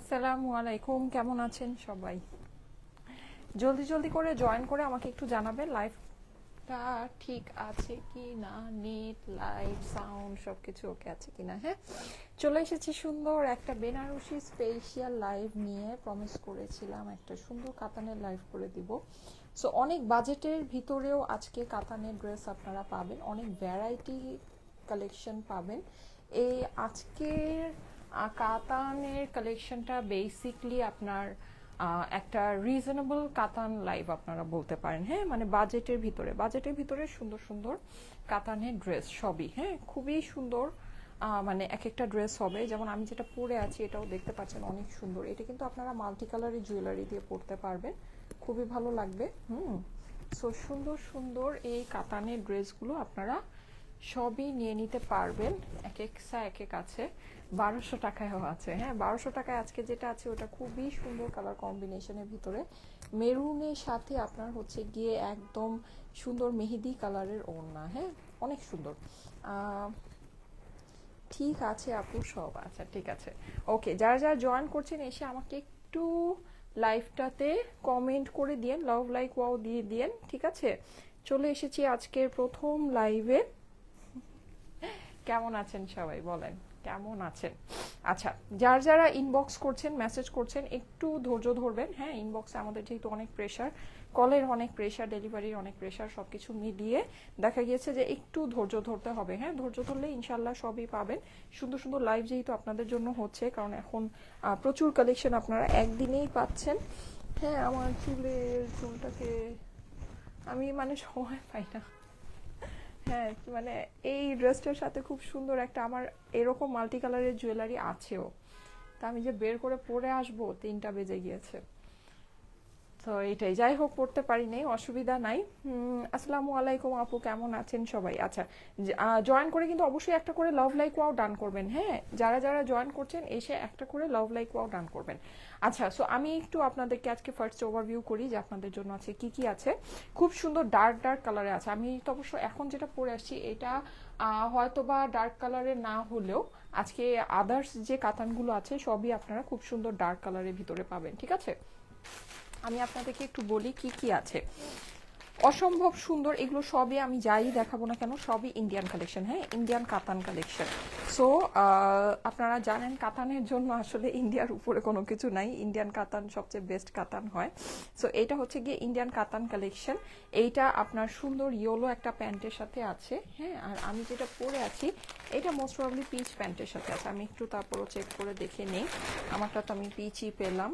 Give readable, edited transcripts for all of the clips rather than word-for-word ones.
আসসালামু আলাইকুম, কেমন আছেন সবাই? জলদি জলদি করে জয়েন করে আমাকে একটু জানাবেন লাইভটা ঠিক আছে কি না, নেট লাইভ সাউন্ড সবকিছু ওকে আছে কিনা। হ্যাঁ, চলে এসেছি সুন্দর একটা বেনারসি স্পেশাল লাইভ নিয়ে। প্রমিস করেছিলাম একটা সুন্দর কাতানের লাইভ করে দিব। সো অনেক বাজেটের ভিতরেও আজকে কাতানের ড্রেস আপনারা পাবেন, অনেক ভ্যারাইটি কালেকশন পাবেন। এই আজকের কাতানের কালেকশনটা বেসিকলি আপনার একটা রিজনেবল কাতান লাইভ আপনারা বলতে পারেন। হ্যাঁ, মানে বাজেটের ভিতরে সুন্দর সুন্দর কাতানের ড্রেস সবই। হ্যাঁ, খুবই সুন্দর। মানে এক একটা ড্রেস হবে, যেমন আমি যেটা পরে আছি এটাও দেখতে পাচ্ছেন অনেক সুন্দর। এটা কিন্তু আপনারা মাল্টি কালারের জুয়েলারি দিয়ে পরতে পারবেন, খুবই ভালো লাগবে। সো সুন্দর সুন্দর এই কাতানের ড্রেসগুলো আপনারা সবই নিয়ে নিতে পারবেন। এক এক আছে 1200 টাকায়ও আছে। হ্যাঁ, 1200 টাকায় আজকে যেটা আছে ওটা খুবই সুন্দর কালার কম্বিনেশনের ভিতরে, মেরুনের সাথে আপনার হচ্ছে গিয়ে একদম সুন্দর মেহেদি কালারের ওড়না। হ্যাঁ, অনেক সুন্দর। ঠিক আছে আপু, সব আচ্ছা ঠিক আছে। ওকে, যারা যারা জয়েন করছেন এসে আমাকে একটু লাইভটাতে কমেন্ট করে দিয়েন, লাভ লাইক ওয়াও দিয়ে দিয়েন। ঠিক আছে, চলে এসেছি আজকের প্রথম লাইভে। কেমন আছেন সবাই বলেন, কেমন আছেন? আচ্ছা, যার যারা ইনবক্স করছেন, মেসেজ করছেন, একটু ধৈর্য ধরবেন। হ্যাঁ, ইনবক্সে আমাদের যেহেতু অনেক প্রেশার, কলের অনেক প্রেশার, ডেলিভারির অনেক প্রেশার, সবকিছু মিলিয়ে দেখা গিয়েছে যে একটু ধৈর্য ধরতে হবে। হ্যাঁ, ধৈর্য ধরলে ইনশাল্লাহ সবই পাবেন। সুন্দর সুন্দর লাইভ যেহেতু আপনাদের জন্য হচ্ছে, কারণ এখন প্রচুর কালেকশন আপনারা একদিনেই পাচ্ছেন। হ্যাঁ, আমার চুলটাকে আমি মানে সময় পাই না। হ্যাঁ, মানে এই ড্রেসটার সাথে খুব সুন্দর একটা আমার এরকম মাল্টি কালারের জুয়েলারি আছেও, তা আমি যে বের করে পরে আসবো 3টা বেজে গিয়েছে। তো এইটাই, যাই হোক পড়তে পারি নাই, অসুবিধা নাই। আসসালামু আলাইকুম আপু, কেমন আছেন সবাই? আচ্ছা, জয়েন করে কিন্তু অবশ্যই একটা করে লাভ লাইক ওয়াও ডান করবেন। হ্যাঁ, যারা যারা জয়েন করছেন এসে একটা করে লাভ লাইক ওয়াও ডান করবেন। আচ্ছা, সো আমি একটু আপনাদেরকে আজকে ফার্স্ট ওভারভিউ করি যে আপনাদের জন্য আছে কি কি আছে। খুব সুন্দর ডার্ক ডার্ক কালারে আছে। আমি তো অবশ্য এখন যেটা পরে আসছি এটা হয়তো বা ডার্ক কালারের না হলেও আজকে আদার্স যে কাতানগুলো আছে সবই আপনারা খুব সুন্দর ডার্ক কালারের ভিতরে পাবেন। ঠিক আছে, আমি আপনাদেরকে একটু বলি কি কি আছে। অসম্ভব সুন্দর, এগুলো সবই আমি যাই দেখাবো না কেন সবই ইন্ডিয়ান কালেকশন। হ্যাঁ, ইন্ডিয়ান কাতান কালেকশন। সো আপনারা জানেন কাতানের জন্য আসলে ইন্ডিয়ার উপরে কোনো কিছু নাই, ইন্ডিয়ান কাতান সবচেয়ে বেস্ট কাতান হয়। সো এটা হচ্ছে গিয়ে ইন্ডিয়ান কাতান কালেকশন। এইটা আপনার সুন্দর ইয়েলো একটা প্যান্টের সাথে আছে। হ্যাঁ, আর আমি যেটা পরে আছি এটা মোস্ট প্রবাবলি পিচ প্যান্টের সাথে আছে। আমি একটু তারপরও চেক করে দেখে নেই, আমারটা তো আমি পিচই পেলাম।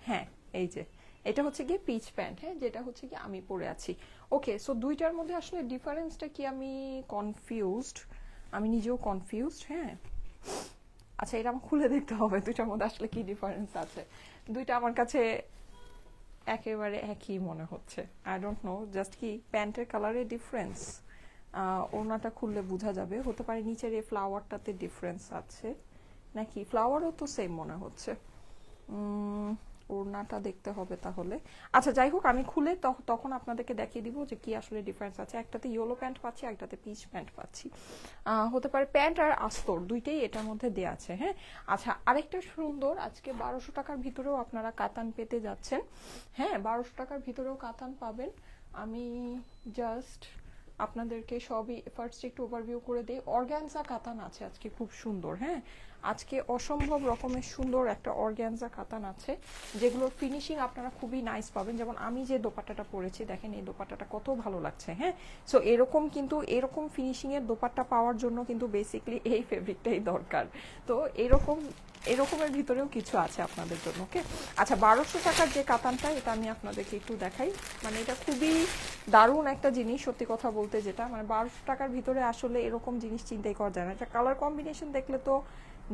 হ্যাঁ, এই যে এটা হচ্ছে গিয়ে পিচ প্যান্ট। হ্যাঁ, যেটা হচ্ছে গিয়ে আমি পরে আছি। ওকে, সো দুইটার মধ্যে আসলে ডিফারেন্সটা কি আমি কনফিউজড, আমি নিজেও কনফিউজড। হ্যাঁ, আচ্ছা এটা আমার খুলে দেখতে হবে দুইটার মধ্যে আসলে কি ডিফারেন্স আছে। দুইটা আমার কাছে একেবারে একই মনে হচ্ছে। আই ডোন্ট নো, জাস্ট কি প্যান্টের কালারের ডিফারেন্স, ওড়নাটা খুললে বোঝা যাবে। হতে পারে নিচের এই ফ্লাওয়ারটাতে ডিফারেন্স আছে নাকি, ফ্লাওয়ারও তো সেম মনে হচ্ছে। ওড়নাটা দেখতে হবে তাহলে। আচ্ছা যাই হোক, আমি খুলে তখন আপনাদেরকে দেখিয়ে দিব যে কি আসলে ডিফারেন্স আছে। একটাতে ইয়েলো প্যান্ট পাচ্ছি, একটাতে পিচ প্যান্ট পাচ্ছি। হতে পারে প্যান্ট আর আস্তর দুইটাই এটার মধ্যে দেওয়া আছে। হ্যাঁ, আচ্ছা আরেকটা সুন্দর, আজকে 1200 টাকার ভিতরেও আপনারা কাতান পেতে যাচ্ছেন। হ্যাঁ, 1200 টাকার ভিতরেও কাতান পাবেন। আমি জাস্ট আপনাদেরকে সবই ফার্স্ট একটু ওভারভিউ করে দিই। অর্গ্যানজা কাতান আছে আজকে খুব সুন্দর। হ্যাঁ, আজকে অসম্ভব রকমের সুন্দর একটা অর্গ্যানজা কাতান আছে, যেগুলোর ফিনিশিং আপনারা খুবই নাইস পাবেন। যেমন আমি যে দোপাট্টাটা পরেছি দেখেন, এই দোপাট্টাটা কত ভালো লাগছে। হ্যাঁ, সো এরকম কিন্তু এরকম ফিনিশিংয়ের দোপাট্টা পাওয়ার জন্য কিন্তু বেসিকলি এই ফেব্রিকটাই দরকার। তো এরকমের ভিতরেও কিছু আছে আপনাদের জন্য। ওকে, আচ্ছা 1200 টাকার যে কাতানটা এটা আমি আপনাদেরকে একটু দেখাই। মানে এটা খুবই দারুণ একটা জিনিস, সত্যি কথা বলতে, যেটা মানে 1200 টাকার ভিতরে আসলে এরকম জিনিস চিন্তাই করা যায় না। এটা কালার কম্বিনেশন দেখলে তো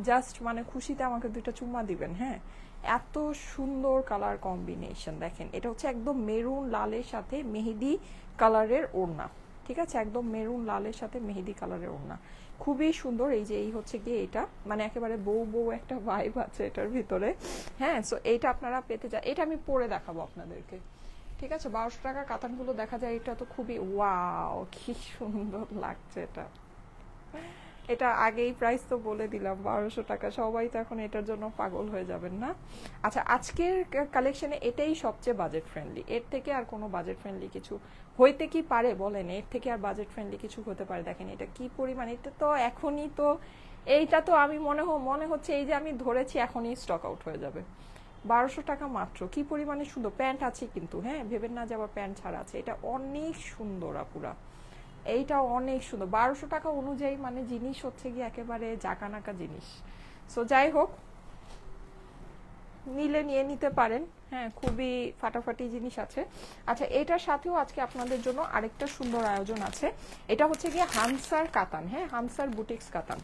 জাস্ট মানে খুশিতে আমাকে দুইটা চুম্মা দিবেন। হ্যাঁ, এত সুন্দর কালার কম্বিনেশন দেখেন। এটা হচ্ছে একদম মেরুন লালের সাথে মেহেদি কালারের ওড়না। ঠিক আছে, একদম মেরুন লালের সাথে মেহেদি কালারের ওড়না, খুবই সুন্দর। এই যে এই হচ্ছে গিয়ে এটা মানে একেবারে বউ বউ একটা ভাইব আছে এটার ভিতরে। হ্যাঁ, সো এইটা আপনারা পেতে চান, এটা আমি পরে দেখাবো আপনাদেরকে। ঠিক আছে, 1200 টাকার কাতানগুলো দেখা যায়, এটা তো খুবই ওয়াও, কি সুন্দর লাগছে এটা। এটা আগেই প্রাইস তো বলে দিলাম 1200 টাকা, সবাই তো এখন এটার জন্য পাগল হয়ে যাবেন না? আচ্ছা, আজকের কালেকশনে এটাই সবচেয়ে বাজেট ফ্রেন্ডলি, এর থেকে আর কোনো বাজেট ফ্রেন্ডলি কিছু হইতে কি পারে বলেন? এর থেকে আর বাজেট ফ্রেন্ডলি কিছু হতে পারে? দেখেন এটা কি পরিমাণ, এটা তো এখনই তো, এইটা তো আমি মনে হচ্ছে এই যে আমি ধরেছি এখনই স্টক আউট হয়ে যাবে। 1200 টাকা মাত্র, কি পরিমাণে সুন্দর। প্যান্ট আছে কিন্তু, হ্যাঁ ভেবেন না যে আবার প্যান্ট ছাড়া আছে, এটা অনেক সুন্দর আপুরা, এইটা অনেক সুন্দর। 1200 টাকা অনুযায়ী মানে জিনিস হচ্ছে গিয়ে একেবারে জাকানাকা জিনিস। সো যাই হোক, নিলে নিয়ে নিতে পারেন, হ্যাঁ খুবই ফাটাফাটি জিনিস আছে। আচ্ছা, এটার সাথেও আজকে আপনাদের জন্য আরেকটা সুন্দর আয়োজন আছে, এটা হচ্ছে গিয়ে হানসার কাতান, হ্যাঁ হানসার বুটিক্স কাতান,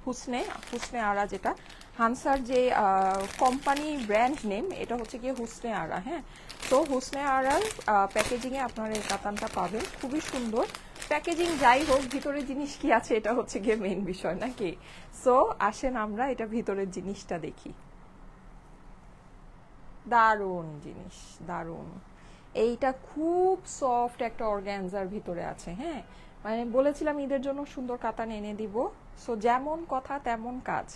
হুসনে আরা, যেটা হানসার যে কোম্পানি ব্র্যান্ড নেম, এটা হচ্ছে গিয়ে হুসনে আরা। হ্যাঁ, তো হুসনে আরার প্যাকেজিংয়ে আপনারা এই কাতানটা পাবেন, খুবই সুন্দর প্যাকেজিং। যাই হোক, ভিতরে জিনিস কি আছে এটা হচ্ছে গিয়ে মেইন বিষয় নাকি? সো আসেন আমরা এটা ভিতরের জিনিসটা দেখি। দারুণ জিনিস, দারুণ। এইটা খুব সফট একটা অর্গানজার ভিতরে আছে, হ্যাঁ মানে বলেছিলাম ঈদের জন্য সুন্দর কাতান এনে দিব। সো যেমন কথা তেমন কাজ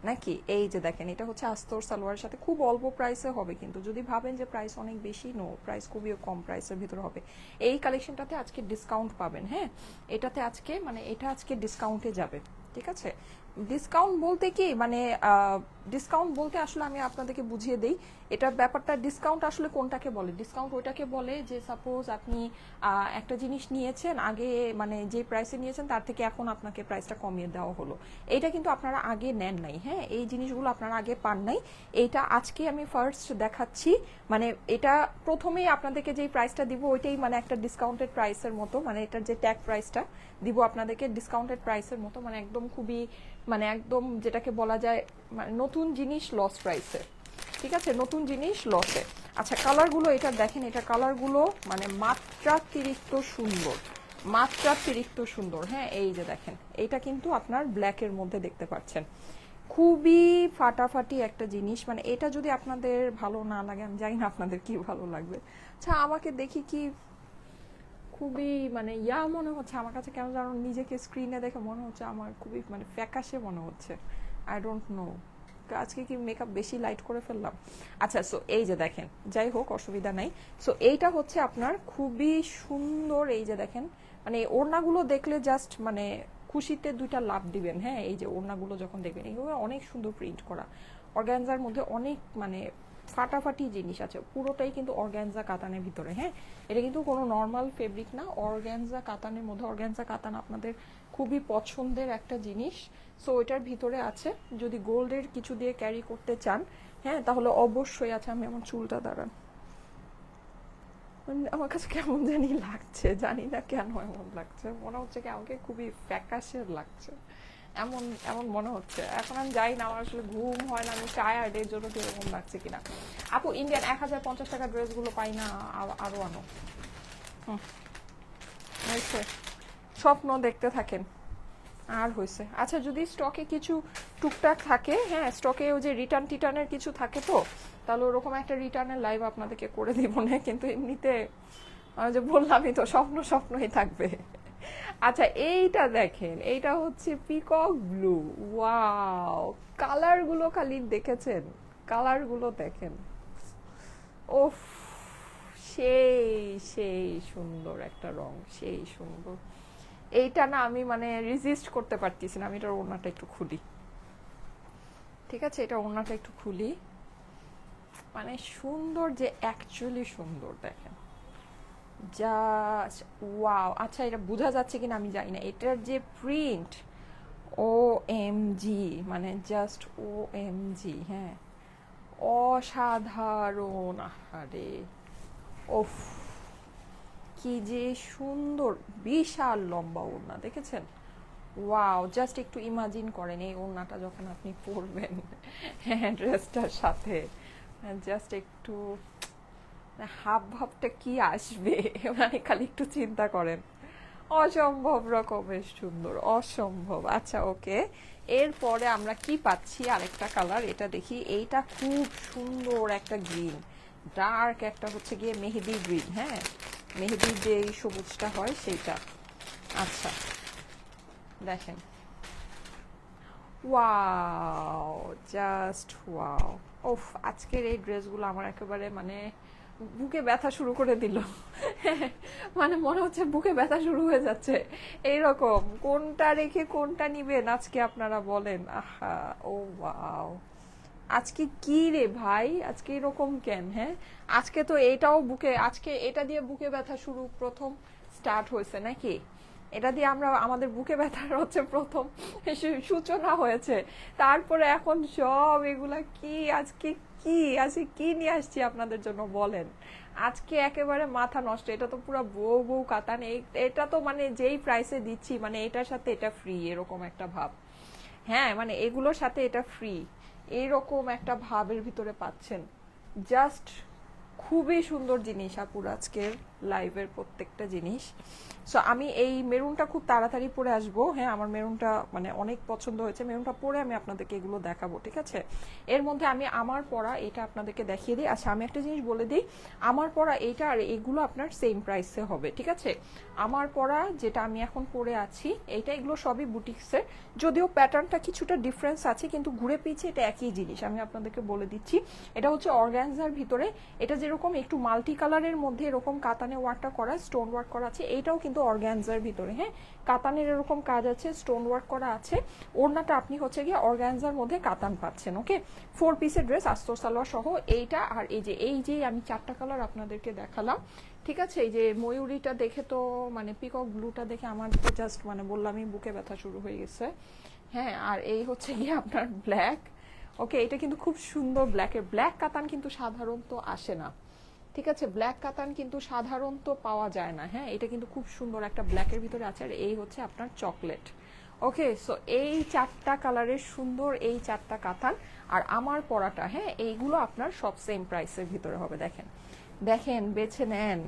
নাকি? এই যে দেখেন, এটা হচ্ছে আস্তর সালোয়ারের সাথে, খুব অল্প প্রাইসে হবে কিন্তু, যদি ভাবেন যে প্রাইস অনেক বেশি, নো, প্রাইস খুবই কম প্রাইসের ভিতরে হবে। এই কালেকশনটাতে আজকে ডিসকাউন্ট পাবেন, হ্যাঁ এটাতে আজকে মানে এটা আজকে ডিসকাউন্টে যাবে, ঠিক আছে? ডিসকাউন্ট বলতে কি মানে ডিসকাউন্ট বলতে আসলে আমি আপনাদেরকে বুঝিয়ে দেই এটা ব্যাপারটা। ডিসকাউন্ট আসলে কোনটাকে বলে? ডিসকাউন্ট ওইটাকে বলে যে সাপোজ আপনি একটা জিনিস নিয়েছেন আগে, মানে যে প্রাইসে নিয়েছেন তার থেকে এখন আপনাকে প্রাইসটা কমিয়ে দেওয়া হলো, এইটা কিন্তু আপনারা আগে নেন নাই, হ্যাঁ এই জিনিসগুলো আপনারা আগে পান নাই। এইটা আজকে আমি ফার্স্ট দেখাচ্ছি, মানে এটা প্রথমেই আপনাদেরকে যেই প্রাইসটা দিব ওইটাই মানে একটা ডিসকাউন্টেড প্রাইসের মতো, মানে এটার যে ট্যাগ প্রাইসটা দিব আপনাদেরকে ডিসকাউন্টেড প্রাইসের মতো, মানে একদম খুবই মানে একদম যেটাকে বলা যায় মানে নতুন জিনিস লস প্রাইসে, ঠিক আছে? নতুন জিনিস লসে। আচ্ছা, কালারগুলো এটা দেখেন, এটা কালারগুলো মানে মাত্রাতিরিক্ত সুন্দর, মাত্রাতিরিক্ত সুন্দর। হ্যাঁ এই যে দেখেন, এইটা কিন্তু আপনার ব্ল্যাকের মধ্যে দেখতে পাচ্ছেন, খুবই ফাটাফাটি একটা জিনিস। মানে এটা যদি আপনাদের ভালো না লাগে, আমি জানি না আপনাদের কি ভালো লাগবে। আচ্ছা, আমাকে দেখি কি খুবই মানে মনে হচ্ছে আমার কাছে, কেন জানো নিজেকে স্ক্রিনে দেখে মনে হচ্ছে আমার খুবই মানে ফ্যাকাশে মনে হচ্ছে, আই ডোন্ট নো আজকে কি মেকআপ বেশি লাইট করে ফেললাম। আচ্ছা, সো এই যে দেখেন, যাই হোক অসুবিধা নাই। সো এইটা হচ্ছে আপনার খুবই সুন্দর, এই যে দেখেন মানে ওড়নাগুলো দেখলে জাস্ট মানে খুশিতে দুইটা লাভ দিবেন। হ্যাঁ এই যে ওড়নাগুলো যখন দেখবেন, এগুলো অনেক সুন্দর প্রিন্ট করা, অর্গানজার মধ্যে অনেক মানে ফাটাফাটি জিনিস আছে, পুরোটাই কিন্তু অর্গানজা কাতানের ভিতরে। হ্যাঁ এটা কিন্তু কোনো নর্মাল ফেব্রিক না, অর্গানজা কাতানের মধ্যে। অর্গানজা কাতান আপনাদের খুবই পছন্দের একটা জিনিস। সো এটার ভিতরে আছে, যদি গোল্ডের কিছু দিয়ে ক্যারি করতে চান হ্যাঁ তাহলে অবশ্যই আছে। আমি আমার চুলটা দাঁড়ান, আমার কাছে কেমন জানি লাগছে, জানি না কেন এমন লাগছে, মনে হচ্ছে কি আমাকে খুবই ফ্যাকাশের লাগছে, এমন এমন মনে হচ্ছে। এখন আমি যাই না, আমার আসলে ঘুম হয় না, আমি টায়ার্ড, এর জন্য কি এরকম লাগছে কিনা। আপু ইন্ডিয়ান 1050 টাকা ড্রেসগুলো পাই না, আরো আনো। হয়েছে, স্বপ্ন দেখতে থাকেন আর হয়েছে। আচ্ছা, যদি স্টকে কিছু টুকটাক থাকে, হ্যাঁ স্টকে ওই যে রিটার্ন টিটার্নের কিছু থাকে তো, তাহলে ওরকম একটা রিটার্নের লাইভ আপনাদেরকে করে দিব না, কিন্তু এমনিতে যে বললামই তো স্বপ্ন স্বপ্নই থাকবে। আচ্ছা, এইটা দেখেন, এইটা হচ্ছে পিকক ব্লু, ওয়াও কালারগুলো খালি দেখেছেন, কালারগুলো দেখেন, ওফ সেই সেই সুন্দর একটা রং, সেই সুন্দর। এইটা না আমি মানে রেজিস্ট করতে পারতেছি না, আমি এটার ওড়নাটা একটু খুলি, ঠিক আছে? এটা ওড়নাটা একটু খুলি, মানে সুন্দর যে অ্যাকচুয়ালি সুন্দর দেখেন, জাস্ট ওয়াও। আচ্ছা, এটা বোঝা যাচ্ছে কিনা আমি জানি না, এটার যে প্রিন্ট ও এম জি, মানে জাস্ট ও এম জি, হ্যাঁ অসাধারণ। আরে ওফ কি যে সুন্দর, বিশাল লম্বা ওড়না দেখেছেন, ওয়াও। জাস্ট একটু ইমাজিন করেন এই ওড়নাটা যখন আপনি পরবেন হ্যাঁ ড্রেসটার সাথে, জাস্ট একটু হাব ভাবটা কি আসবে, মানে খালি একটু চিন্তা করেন, অসম্ভব রকমের সুন্দর, অসম্ভব। আচ্ছা ওকে, এরপরে আমরা কি পাচ্ছি, আরেকটা কালার, এটা দেখি। এইটা খুব সুন্দর একটা গ্রিন, ডার্ক একটা হচ্ছে গিয়ে মেহেদি গ্রিন, হ্যাঁ মেহেদির যে সবুজটা হয় সেইটা। আচ্ছা দেখেন, ওয়াও, জাস্ট ওয়াও। ওফ, আজকের এই ড্রেসগুলো আমার একেবারে মানে বুকে ব্যথা শুরু করে দিল। মানে মনে হচ্ছে বুকে ব্যথা শুরু হয়ে যাচ্ছে এইরকম। কোনটা রেখে কোনটা নিবেন আজকে আপনারা বলেন? আহা, ও ওয়াও, আজকে কি রে ভাই, আজকে এরকম কেন? হ্যাঁ, আজকে তো এটাও বুকে, আজকে এটা দিয়ে বুকে ব্যথা শুরু প্রথম স্টার্ট হয়েছে নাকি? এটা দিয়ে আমরা আমাদের বুকে ব্যথার হচ্ছে প্রথম সূচনা হয়েছে। তারপরে এখন সব এগুলা কি আজকে, কি আজকে কি নিয়ে আসছি আপনাদের জন্য বলেন? আজকে একেবারে মাথা নষ্ট। এটা তো পুরো বউ বউ কাতান। এটা তো মানে যেই প্রাইসে দিচ্ছি, মানে এটার সাথে এটা ফ্রি এরকম একটা ভাব। হ্যাঁ, মানে এগুলোর সাথে এটা ফ্রি এইরকম একটা ভাবের ভিতরে পাচ্ছেন। জাস্ট খুবই সুন্দর জিনিস আপুর আজকের লাইভের প্রত্যেকটা জিনিস। সো আমি এই মেরুনটা খুব তাড়াতাড়ি পরে আসবো। হ্যাঁ, আমার মেরুনটা মানে অনেক পছন্দ হয়েছে। মেরুনটা পরে আমি আপনাদেরকে এগুলো দেখাবো, ঠিক আছে? এর মধ্যে আমি আমার পরা এটা আপনাদেরকে দেখিয়ে দিই। আচ্ছা, আমি একটা জিনিস বলে দিই, আমার পরা এইটা আর এগুলো আপনার সেম প্রাইসে হবে, ঠিক আছে? আমার পরা যেটা আমি এখন পরে আছি এইটা, এগুলো সবই বুটিক্সের, যদিও প্যাটার্নটা কিছুটা ডিফারেন্স আছে, কিন্তু ঘুরে পিছিয়ে এটা একই জিনিস। আমি আপনাদেরকে বলে দিচ্ছি, এটা হচ্ছে অর্গানজার ভিতরে। এটা যেরকম একটু মাল্টি কালারের মধ্যে এরকম কাতানে ওয়ার্কটা করা, স্টোন ওয়ার্ক করা আছে, এইটাও কিন্তু অর্গানজার ভিতরে। হ্যাঁ, কাতানের এরকম কাজ আছে, স্টোন ওয়ার্ক করা আছে। ওড়নাটা আপনি হচ্ছে গিয়ে অর্গানজার মধ্যে কাতান পাচ্ছেন। ওকে, 4 পিসের ড্রেস, আস্তর সালোয়ার সহ এইটা। আর এই যে আমি 4টা কালার আপনাদেরকে দেখালাম, ঠিক আছে? এই যে ময়ূরীটা দেখে তো মানে পিকক ব্লুটা দেখে আমার তো জাস্ট মানে বললামই বুকে ব্যথা শুরু হয়ে গেছে। হ্যাঁ, আর এই হচ্ছে গিয়ে আপনার ব্ল্যাক। ওকে, এটা কিন্তু খুব সুন্দর ব্ল্যাকের। ব্ল্যাক কাতান কিন্তু সাধারণত আসে না, ঠিক আছে? ব্ল্যাক কাতান কিন্তু সাধারণত পাওয়া যায় না। হ্যাঁ, এটা কিন্তু খুব সুন্দর একটা ব্ল্যাকের ভিতরে আছে। আর এই হচ্ছে আপনার চকলেট। ওকে, সো এই 4টা কালারের সুন্দর এই 4টা কাতান। আর আমার পরাটা, হ্যাঁ, এইগুলো আপনার সব সেম প্রাইসের ভিতরে হবে। দেখেন দেখেন, বেছে নেন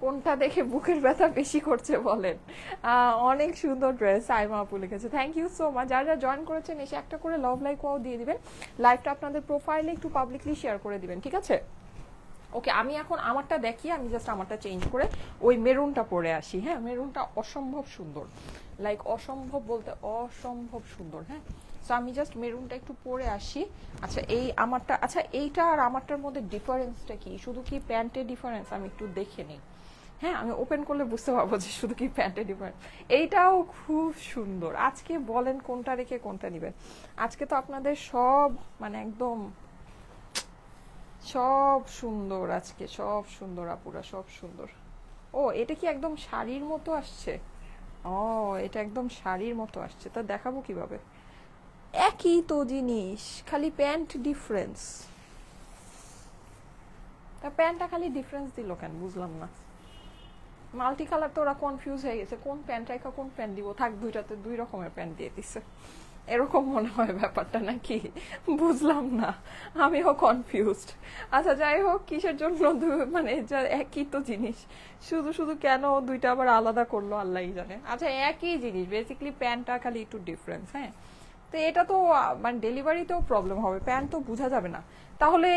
কোনটা দেখে বুকের ব্যথা বেশি করছে বলেন। অনেক সুন্দর ড্রেস সাইমা আপু লিখেছে, থ্যাংক ইউ সো মাচ। যারা জয়েন করেছেন এসে একটা করে লাভ লাইক ওয়াও দিয়ে দিবেন। লাইভটা আপনাদের প্রোফাইলে একটু পাবলিকলি শেয়ার করে দিবেন, ঠিক আছে? ওকে, আমি এখন আমারটা দেখি, আমি জাস্ট আমারটা চেঞ্জ করে ওই মেরুনটা পরে আসি। হ্যাঁ, মেরুনটা অসম্ভব সুন্দর, লাইক অসম্ভব বলতে অসম্ভব সুন্দর। হ্যাঁ, সো আমি জাস্ট মেরুনটা একটু পরে আসি। আচ্ছা, এই আমারটা, আচ্ছা এইটা আর আমারটার মধ্যে ডিফারেন্সটা কি? শুধু কি প্যান্টের ডিফারেন্স? আমি একটু দেখে নিই। হ্যাঁ, আমি ওপেন করলে বুঝতে পারবো যে শুধু কি প্যান্টের ডিফারেন্স। এইটাও খুব সুন্দর। আজকে বলেন কোনটা রেখে কোনটা নিবেন? আজকে তো আপনাদের সব মানে একদম সব সুন্দর, আজকে সব সুন্দর আপুরা, সব সুন্দর। ও, এটা কি একদম শাড়ির মতো আসছে? ও, এটা একদম শাড়ির মতো আসছে, তা দেখাবো কিভাবে? একই তো জিনিস, খালি প্যান্ট ডিফারেন্স। তা প্যান্টটা খালি ডিফারেন্স দিল কেন বুঝলাম না। মাল্টি কালার তো ওরা কনফিউজ হয়ে গেছে, কোন প্যান্ট রেখা কোন প্যান্ট দিব। থাক, দুইটাতে 2 রকমের প্যান্ট দিয়ে দিচ্ছে, এরকম মনে হয় ব্যাপারটা নাকি? বুঝলাম না, আমিও কনফিউজড। আচ্ছা, যাই হোক, কিসের জন্য মানে একই তো জিনিস, শুধু শুধু কেন দুইটা আবার আলাদা করলো আল্লাহই জানে। আচ্ছা, একই জিনিস, বেসিক্যালি প্যান্টটা খালি একটু ডিফারেন্স। হ্যাঁ, তো এটা তো মানে ডেলিভারিতেও প্রবলেম হবে, প্যান্ট তো বোঝা যাবে না। তাহলে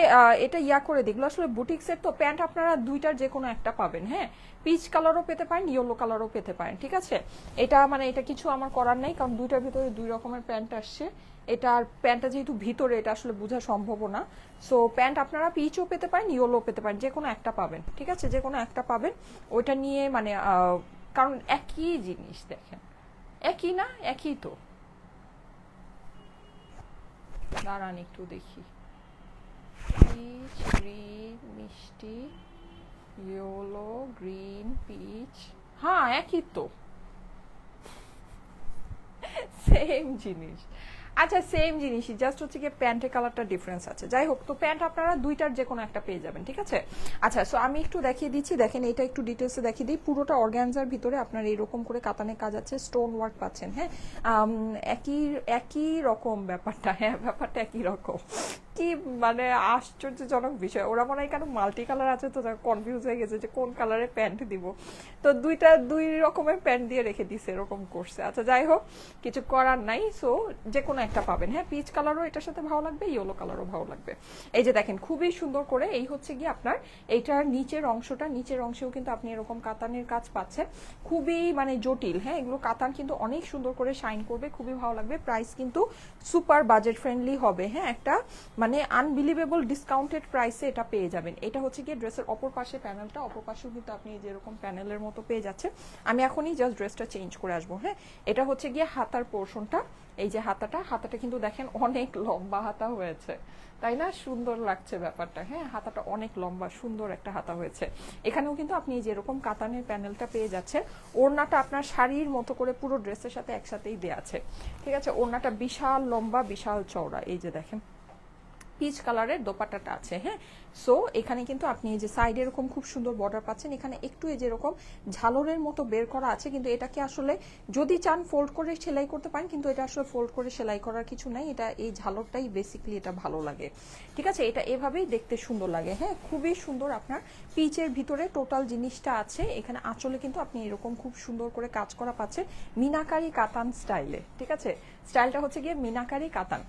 এটা ইয়া করে দিগুলো আসলে বুটিক্সের তো প্যান্ট আপনারা দুইটার যে কোনো একটা পাবেন। হ্যাঁ, পিচ কালারও পেতে পারেন, ইয়েলো কালারও পেতে পারেন, ঠিক আছে? এটা মানে এটা কিছু আমার করার নেই, কারণ দুইটার ভিতরে 2 রকমের প্যান্ট আসছে। এটার প্যান্টটা যেহেতু ভিতরে, এটা আসলে বোঝা সম্ভব না। সো প্যান্ট আপনারা পিচও পেতে পারেন, ইয়েলো পেতে পারেন, যে কোনো একটা পাবেন, ঠিক আছে? যে কোনো একটা পাবেন। ওইটা নিয়ে মানে কারণ একই জিনিস, দেখেন একই না, একই তো। দাঁড়ান একটু দেখি, পিচ গ্রিন মিষ্টি, ইয়েলো গ্রিন পিচ, হ্যাঁ একই তো, সেম জিনিস। আচ্ছা, সেম জিনিসই, জাস্ট হচ্ছে কি প্যান্টের কালারটা ডিফারেন্স আছে। যাই হোক, তো প্যান্ট আপনারা দুইটার যে কোনো একটা পেয়ে যাবেন, ঠিক আছে? আচ্ছা, সো আমি একটু দেখিয়ে দিচ্ছি, দেখেন এটা একটু ডিটেলসে দেখিয়ে দিই। পুরোটা অর্গানজার ভিতরে আপনার এইরকম করে কাতানের কাজ আছে, স্টোন ওয়ার্ক পাচ্ছেন। হ্যাঁ, একই একই রকম ব্যাপারটা, হ্যাঁ ব্যাপারটা একই রকম। কি মানে আশ্চর্যজনক বিষয়, ওরা মনে হয় কেন মাল্টি কালার আছে তো কনফিউজ হয়ে গেছে যে কোন কালারের প্যান্ট দিব, তো দুই রকমের প্যান্ট দিয়ে রেখে দিছে, এরকম করছে। আচ্ছা যাই হোক, কিছু করার নাই। সো যে কোনো একটা পাবেন। হ্যাঁ, পিচ কালারও এটার সাথে ভালো লাগবে, ইয়েলো কালারও ভালো লাগবে। এই যে দেখেন খুবই সুন্দর করে, এই হচ্ছে গিয়ে আপনার এইটার নিচের অংশটা, নিচের অংশেও কিন্তু আপনি এরকম কাতানের কাজ পাচ্ছেন, খুবই মানে জটিল। হ্যাঁ, এগুলো কাতান কিন্তু অনেক সুন্দর করে শাইন করবে, খুবই ভালো লাগবে। প্রাইস কিন্তু সুপার বাজেট ফ্রেন্ডলি হবে। হ্যাঁ, একটা মানে আনবিলিভেবল ডিসকাউন্টেড প্রাইসে এটা পেয়ে যাবেন। এটা হচ্ছে গিয়ে ড্রেসের অপর পাশে প্যানেলটা, অপর পাশেও কিন্তু আপনি যেরকম প্যানেলের মতো পেয়ে যাচ্ছে। আমি এখনই জাস্ট ড্রেসটা চেঞ্জ করে আসবো। হ্যাঁ, এটা হচ্ছে গিয়ে হাতার পোর্শনটা, এই যে হাতাটা কিন্তু দেখেন অনেক লম্বা হাতা হয়েছে, তাই না? সুন্দর লাগছে ব্যাপারটা। হ্যাঁ, হাতাটা অনেক লম্বা, সুন্দর একটা হাতা হয়েছে। এখানেও কিন্তু আপনি যেরকম কাতানের প্যানেলটা পেয়ে যাচ্ছেন, ওড়নাটা আপনার শাড়ির মতো করে পুরো ড্রেসের সাথে একসাথেই দেয়া আছে, ঠিক আছে? ওড়নাটা বিশাল লম্বা, বিশাল চওড়া। এই যে দেখেন পিচ কালারের দোপাট্টাটা আছে। হ্যাঁ, সো এখানে কিন্তু আপনি এই যে সাইডে এরকম খুব সুন্দর বর্ডার পাচ্ছেন, এখানে একটু এই যেরকম ঝালরের মতো বের করা আছে, কিন্তু এটাকে আসলে যদি চান ফোল্ড করে সেলাই করতে পারেন, কিন্তু এটা আসলে ফোল্ড করে সেলাই করার কিছু নাই, এটা এই ঝালরটাই বেসিক্যালি এটা ভালো লাগে, ঠিক আছে? এটা এভাবেই দেখতে সুন্দর লাগে। হ্যাঁ, খুবই সুন্দর। আপনার পিচের ভিতরে টোটাল জিনিসটা আছে। এখানে আঁচলে কিন্তু আপনি এরকম খুব সুন্দর করে কাজ করা পাচ্ছেন মিনাকারি কাতান স্টাইলে, ঠিক আছে? স্টাইলটা হচ্ছে গিয়ে মিনাকারি কাতান,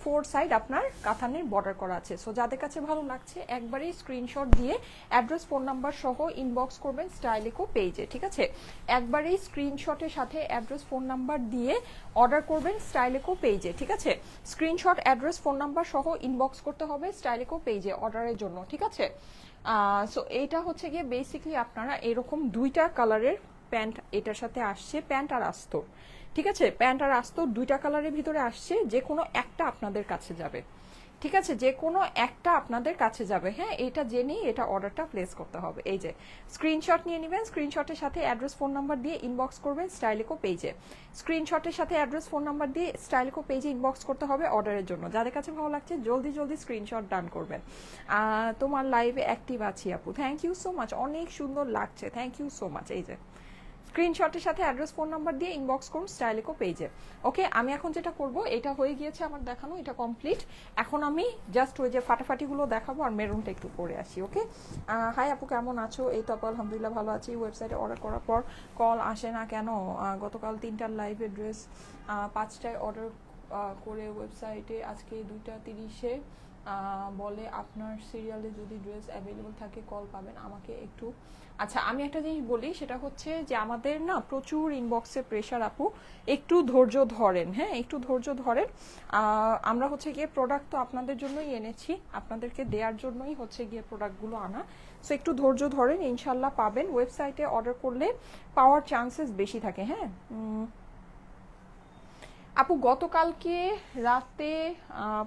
4 সাইড আপনার কাতানের বর্ডার করা আছে। সো যাদের কাছে ভালো লাগছে একবারেই স্ক্রিনশট দিয়ে অ্যাড্রেস ফোন নাম্বার সহ ইনবক্স করবেন স্টাইলিকো পেজে, ঠিক আছে? একবারেই স্ক্রিনশটের সাথে অ্যাড্রেস ফোন নাম্বার দিয়ে অর্ডার করবেন স্টাইলিকো পেজে, ঠিক আছে? স্ক্রিনশট অ্যাড্রেস ফোন নাম্বার সহ ইনবক্স করতে হবে স্টাইলিকো পেজে অর্ডারের জন্য, ঠিক আছে? সো এইটা হচ্ছে গিয়ে বেসিক্যালি আপনারা এরকম দুইটা কালারের প্যান্ট এটার সাথে আসছে, প্যান্ট আর আস্তর, ঠিক আছে? প্যান্ট আর আস্তর দুইটা কালারের ভিতরে আসছে, যে কোনো একটা আপনাদের কাছে যাবে, ঠিক আছে? যে কোনো একটা আপনাদের কাছে যাবে। হ্যাঁ, এটা জেনেই এটা অর্ডারটা প্লেস করতে হবে। এই যে স্ক্রিনশট নিয়ে নেবেন, স্ক্রিনশটের সাথে অ্যাড্রেস ফোন নাম্বার দিয়ে ইনবক্স করবেন স্টাইলিকো পেজে, স্ক্রিনশটের সাথে অ্যাড্রেস ফোন নাম্বার দিয়ে স্টাইলিকো পেজে ইনবক্স করতে হবে অর্ডারের জন্য। যাদের কাছে ভালো লাগছে জলদি জলদি স্ক্রিনশট ডান করবেন। তোমার লাইভে অ্যাক্টিভ আছি আপু, থ্যাংক ইউ সো মাচ, অনেক সুন্দর লাগছে, থ্যাংক ইউ সো মাচ। এই যে স্ক্রিনশটের সাথে অ্যাড্রেস ফোন নাম্বার দিয়ে ইনবক্স করুন স্টাইলিকো পেজে। ওকে, আমি এখন যেটা করব, এটা হয়ে গিয়েছে আমার দেখানো, এটা কমপ্লিট। এখন আমি জাস্ট ওই যে ফাটাফাটিগুলো দেখাবো আর মেরুনটা একটু পরে আসি। ওকে, হাই আপু, কেমন আছো? এই তো আপু আলহামদুলিল্লাহ ভালো আছি। ওয়েবসাইটে অর্ডার করার পর কল আসে না কেন? গতকাল 3টার লাইভে ড্রেস 5টায় অর্ডার করে ওয়েবসাইটে আজকে 2:30-এ বলে আপনার সিরিয়ালে যদি ড্রেস অ্যাভেলেবল থাকে কল পাবেন, আমাকে একটু। আচ্ছা, আমি একটা জিনিস বলি, সেটা হচ্ছে যে আমাদের না প্রচুর ইনবক্সে প্রেশার আপু, একটু ধৈর্য ধরেন। হ্যাঁ, একটু ধৈর্য ধরেন। আমরা হচ্ছে গিয়ে প্রোডাক্ট তো আপনাদের জন্যই এনেছি, আপনাদেরকে দেওয়ার জন্যই হচ্ছে গিয়ে প্রোডাক্টগুলো আনা। সো একটু ধৈর্য ধরেন, ইনশাল্লাহ পাবেন। ওয়েবসাইটে অর্ডার করলে পাওয়ার চান্সেস বেশি থাকে। হ্যাঁ আপু, গতকালকে রাতে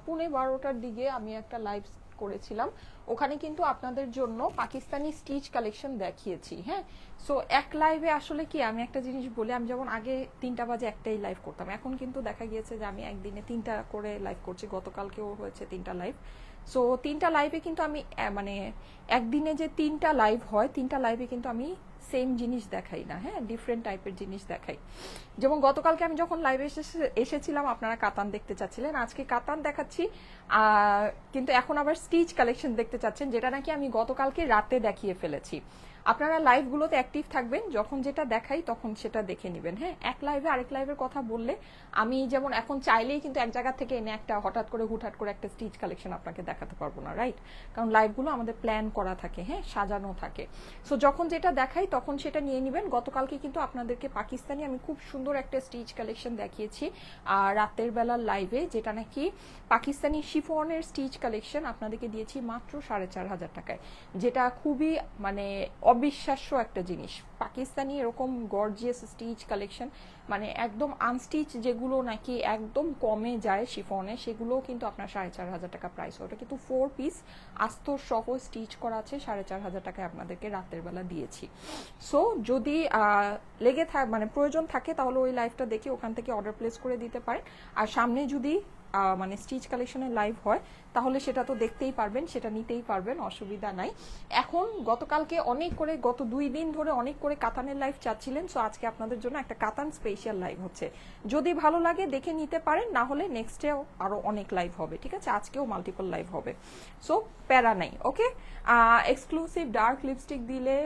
12:15টার দিকে আমি একটা লাইভ করেছিলাম, ওখানে কিন্তু আপনাদের জন্য পাকিস্তানি স্টিচ কালেকশন দেখিয়েছি। হ্যাঁ, সো এক লাইভে আসলে কি, আমি একটা জিনিস বলি, আমি যেমন আগে 3টা বাজে একটাই লাইভ করতাম, এখন কিন্তু দেখা গিয়েছে যে আমি একদিনে 3টা করে লাইভ করছি। গতকালকেও হয়েছে 3টা লাইভ। সো 3টা লাইভে কিন্তু আমি মানে একদিনে যে 3টা লাইভ হয়, 3টা লাইভে কিন্তু আমি সেম জিনিস দেখাই না। হ্যাঁ, ডিফারেন্ট টাইপের জিনিস দেখাই। যেমন গতকালকে আমি যখন লাইভে এসেছিলাম আপনারা কাতান দেখতে চাচ্ছিলেন, আজকে কাতান দেখাচ্ছি, কিন্তু এখন আবার স্টিচ কালেকশন দেখতে চাচ্ছেন, যেটা নাকি আমি গতকালকে রাতে দেখিয়ে ফেলেছি। আপনারা লাইভগুলোতে অ্যাক্টিভ থাকবেন, যখন যেটা দেখাই তখন সেটা দেখে নেবেন। হ্যাঁ, এক লাইভে আরেক লাইভের কথা বললে আমি যেমন এখন চাইলেই কিন্তু এক জায়গা থেকে এনে একটা হঠাৎ করে হুটহাট করে একটা স্টিচ কালেকশন আপনাকে দেখাতে পারবো না, রাইট? কারণ লাইভগুলো আমাদের প্ল্যান করা থাকে, হ্যাঁ, সাজানো থাকে। সো যখন যেটা দেখাই তখন সেটা নিয়ে নেবেন। গতকালকে কিন্তু আপনাদেরকে পাকিস্তানি আমি খুব সুন্দর একটা স্টিচ কালেকশন দেখিয়েছি রাতের বেলার লাইভে, যেটা নাকি পাকিস্তানি শিফনের স্টিচ কালেকশন আপনাদেরকে দিয়েছি মাত্র 4,500 টাকায়, যেটা খুবই মানে অবিশ্বাস্য একটা জিনিস। পাকিস্তানি এরকম গর্জিয়াস স্টিচ কালেকশন, মানে একদম আনস্টিচ যেগুলো নাকি একদম কমে যায় শিফনে, সেগুলোও কিন্তু আপনার 4,500 টাকা প্রাইস। ওটা কিন্তু 4 পিস আস্তর সহ স্টিচ করা আছে, 4,500 টাকায় আপনাদেরকে রাতের বেলা দিয়েছি। সো যদি লেগে থাকে মানে প্রয়োজন থাকে, তাহলে ওই লাইভটা দেখে ওখান থেকে অর্ডার প্লেস করে দিতে পারেন। আর সামনে যদি মানে স্টিচ কালেকশনের লাইভ হয় তাহলে সেটা তো দেখতেই পারবেন, সেটা নিতেই পারবেন, অসুবিধা নাই। এখন গতকালকে অনেক করে, গত 2 দিন ধরে অনেক করে কাতানের লাইভ চাচ্ছিলেন, সো আজকে আপনাদের জন্য একটা কাতান স্পেশাল লাইভ হচ্ছে। যদি ভালো লাগে দেখে নিতে পারেন, না হলে নেক্সট ডেও আরো অনেক লাইভ হবে, ঠিক আছে? আজকেও মাল্টিপল লাইভ হবে, সো প্যারা নাই। ওকে, এক্সক্লুসিভ ডার্ক লিপস্টিক দিলে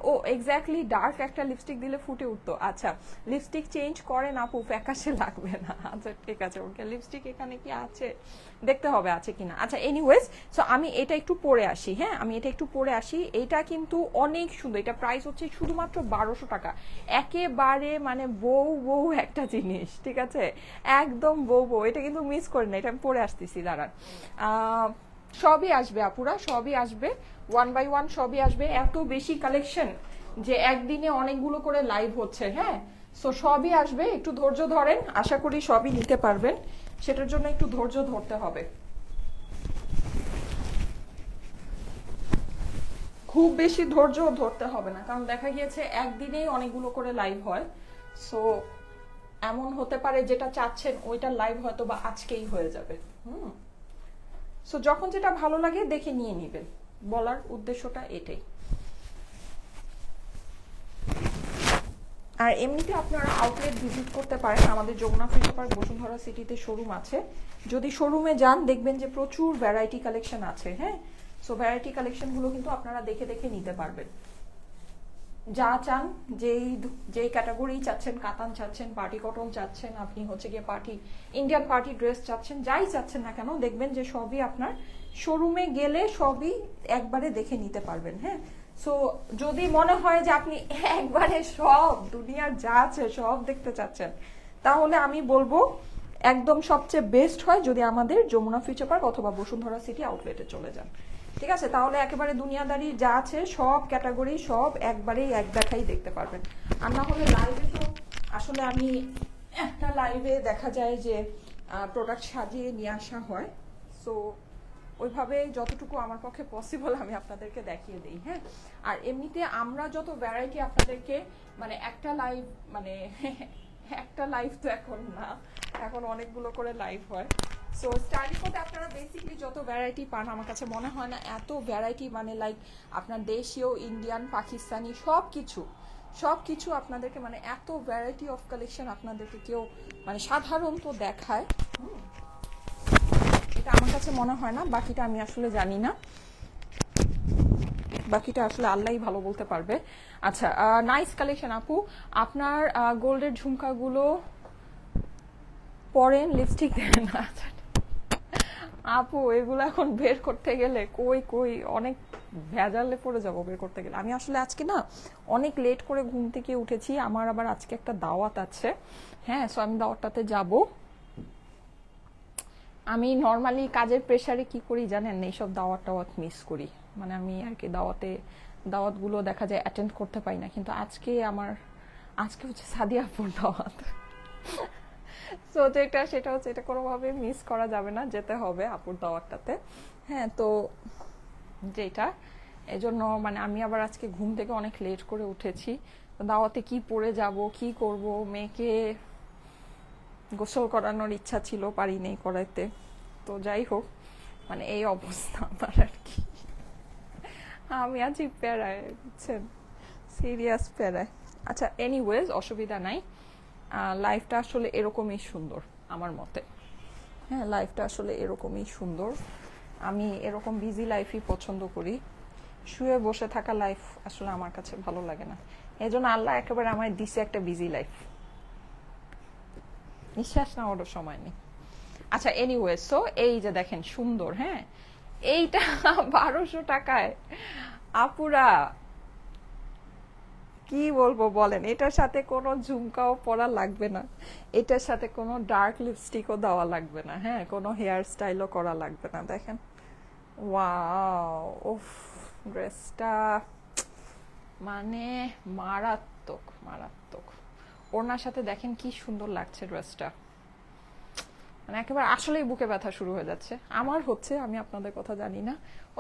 ও এক্স্যাক্টলি ডার্ক একটা লিপস্টিক দিলে ফুটে উঠতো। আচ্ছা, লিপস্টিক চেঞ্জ করেন আপু, ফ্যাকাশে লাগবে না। আচ্ছা ঠিক আছে, ওকে। লিপস্টিক এখানে কি আছে দেখতে হবে আছে কিনা। আচ্ছা এনিওয়েজ, সো আমি এটা একটু পরে আসি। হ্যাঁ, আমি এটা একটু পরে আসি। এটা কিন্তু অনেক সুন্দর, এটা প্রাইস হচ্ছে শুধুমাত্র 1200 টাকা। একেবারে মানে বউ বউ একটা জিনিস, ঠিক আছে? একদম বউ বউ, এটা কিন্তু মিস করেন না। এটা আমি পরে আসতেছি, দাঁড়ান। সবই আসবে আপুরা, সবই আসবে, 1 বাই 1 সবই আসবে। এত বেশি কালেকশন যে একদিনে অনেকগুলো করে লাইভ হচ্ছে। হ্যাঁ, সো সবই আসবে, একটু ধৈর্য ধরেন, আশা করি সবই নিতে পারবেন। সেটার জন্য একটু ধৈর্য ধরতে হবে, খুব বেশি ধৈর্য ধরতে হবে না, কারণ দেখা গিয়েছে একদিনেই অনেকগুলো করে লাইভ হয়। সো এমন হতে পারে যেটা চাচ্ছেন ওইটা লাইভ হয়তো বা আজকেই হয়ে যাবে। সো যখন যেটা ভালো লাগে দেখে নিয়ে নিবেন, বলার উদ্দেশ্যটা এটাই। আর এমনিতে আপনারা আউটলেট ভিজিট করতে পারেন, আমাদের যমুনা ফিউচার পার্ক বসুন্ধরা সিটিতে শোরুম আছে। যদি শোরুমে যান দেখবেন যে প্রচুর ভ্যারাইটি কালেকশন আছে। হ্যাঁ, সো ভ্যারাইটি কালেকশনগুলো কিন্তু আপনারা দেখে দেখে নিতে পারবেন। যা চান, যেই ক্যাটাগরি চাচ্ছেন, কাতান চাচ্ছেন, পার্টি কটন চাচ্ছেন, আপনি হচ্ছে গিয়ে পার্টি ইন্ডিয়ান পার্টি ড্রেস চাচ্ছেন, যাই চাচ্ছেন না কেন, দেখবেন যে সবই আপনার শোরুমে গেলে সবই একবারে দেখে নিতে পারবেন। হ্যাঁ, সো যদি মনে হয় যে আপনি একবারে সব দুনিয়ার যা আছে সব দেখতে চাচ্ছেন, তাহলে আমি বলবো একদম সবচেয়ে বেস্ট হয় যদি আমাদের যমুনা ফিউচার পার্ক অথবা বসুন্ধরা সিটি আউটলেটে চলে যান, ঠিক আছে? তাহলে একেবারে দুনিয়াদারি যা আছে সব ক্যাটাগরি সব একবারেই এক দেখাই দেখতে পারবেন। আর না হলে লাইভে তো আসলে আমি একটা লাইভে দেখা যায় যে প্রোডাক্ট সাজিয়ে নিয়ে আসা হয়, সো ওইভাবে যতটুকু আমার পক্ষে পসিবল আমি আপনাদেরকে দেখিয়ে দিই। হ্যাঁ, আর এমনিতে আমরা যত ভ্যারাইটি আপনাদেরকে মানে একটা লাইভ মানে একটা লাইভ তো এখন না, এখন অনেকগুলো করে লাইভ হয়। সো স্টাইলিকোতে আপনারা বেসিক্যালি যত ভ্যারাইটি পান, আমার কাছে মনে হয় না এত ভ্যারাইটি, মানে লাইক আপনার দেশীয়, ইন্ডিয়ান, পাকিস্তানি সব কিছু আপনাদেরকে মানে এত ভ্যারাইটি অফ কালেকশন আপনাদেরকে কেউ মানে সাধারণত দেখায়, এটা আমার কাছে মনে হয় না। বাকিটা আমি আসলে জানি না, বাকিটা আসলে আল্লাহই ভালো বলতে পারবে। আচ্ছা, নাইস কালেকশন আপু। আপনার গোল্ডের ঝুমকাগুলো পরেন, লিপস্টিক দেন না। আপু এগুলো এখন বের করতে গেলে কই অনেক ভেজালে পড়ে যাবো বের করতে গেলে। আমি আসলে আজকে না অনেক লেট করে ঘুম থেকে উঠেছি, আমার আবার আজকে একটা দাওয়াত আছে। হ্যাঁ, সো আমি দাওয়াতটাতে যাব। আমি নর্মালি কাজের প্রেসারে কি করি জানেন, এইসব দাওয়াত মিস করি, মানে আমি আর কি দাওয়াতগুলো দেখা যায় অ্যাটেন্ড করতে পারি না। কিন্তু আজকে হচ্ছে সাদিয়া আপুর দাওয়াত, সো সেটা হচ্ছে এটা কোনোভাবে মিস করা যাবে না, যেতে হবে আপুর দাওয়াতটাতে। হ্যাঁ, তো যেটা এজন্য মানে আমি আবার আজকে ঘুম থেকে অনেক লেট করে উঠেছি। দাওয়াতে কি পরে যাব, কি করব, মেয়েকে গোসল করানোর ইচ্ছা ছিল, পারি নেই করাইতে। তো যাই হোক, মানে এই অবস্থা আমার আর কি। আমি আছি প্যারায়, বুঝছেন, সিরিয়াস প্যারায়। আচ্ছা এনিওয়েজ, অসুবিধা নাই। লাইফটা আসলে এরকমই সুন্দর আমার মতে। হ্যাঁ, লাইফটা আসলে এরকমই সুন্দর। আমি এরকম বিজি লাইফই পছন্দ করি। শুয়ে বসে থাকা লাইফ আসলে আমার কাছে ভালো লাগে না। এজন্য আল্লাহ একেবারে আমায় দিছে একটা বিজি লাইফ, নিঃশ্বাস নেওয়ারও সময় নেই। আচ্ছা এনিওয়ে, সো এই যে দেখেন সুন্দর। হ্যাঁ, এইটা 1200 টাকায় আপুরা কি বলবো বলেন, এটার সাথে কোনো ঝুমকাও পরা লাগবে না, এটার সাথে কোনো ডার্ক লিপস্টিকও দেওয়া লাগবে না, হ্যাঁ, কোনো হেয়ার স্টাইলও করা লাগবে না। দেখেন, ওয়াও, উফ, ড্রেসটা মানে মারাত্মক মারাত্মক। ওনার সাথে দেখেন কি সুন্দর লাগছে ড্রেসটা, মানে একেবারে আসলেই বুকে ব্যথা শুরু হয়ে যাচ্ছে, আমার হচ্ছে, আমি আপনাদের কথা জানি না।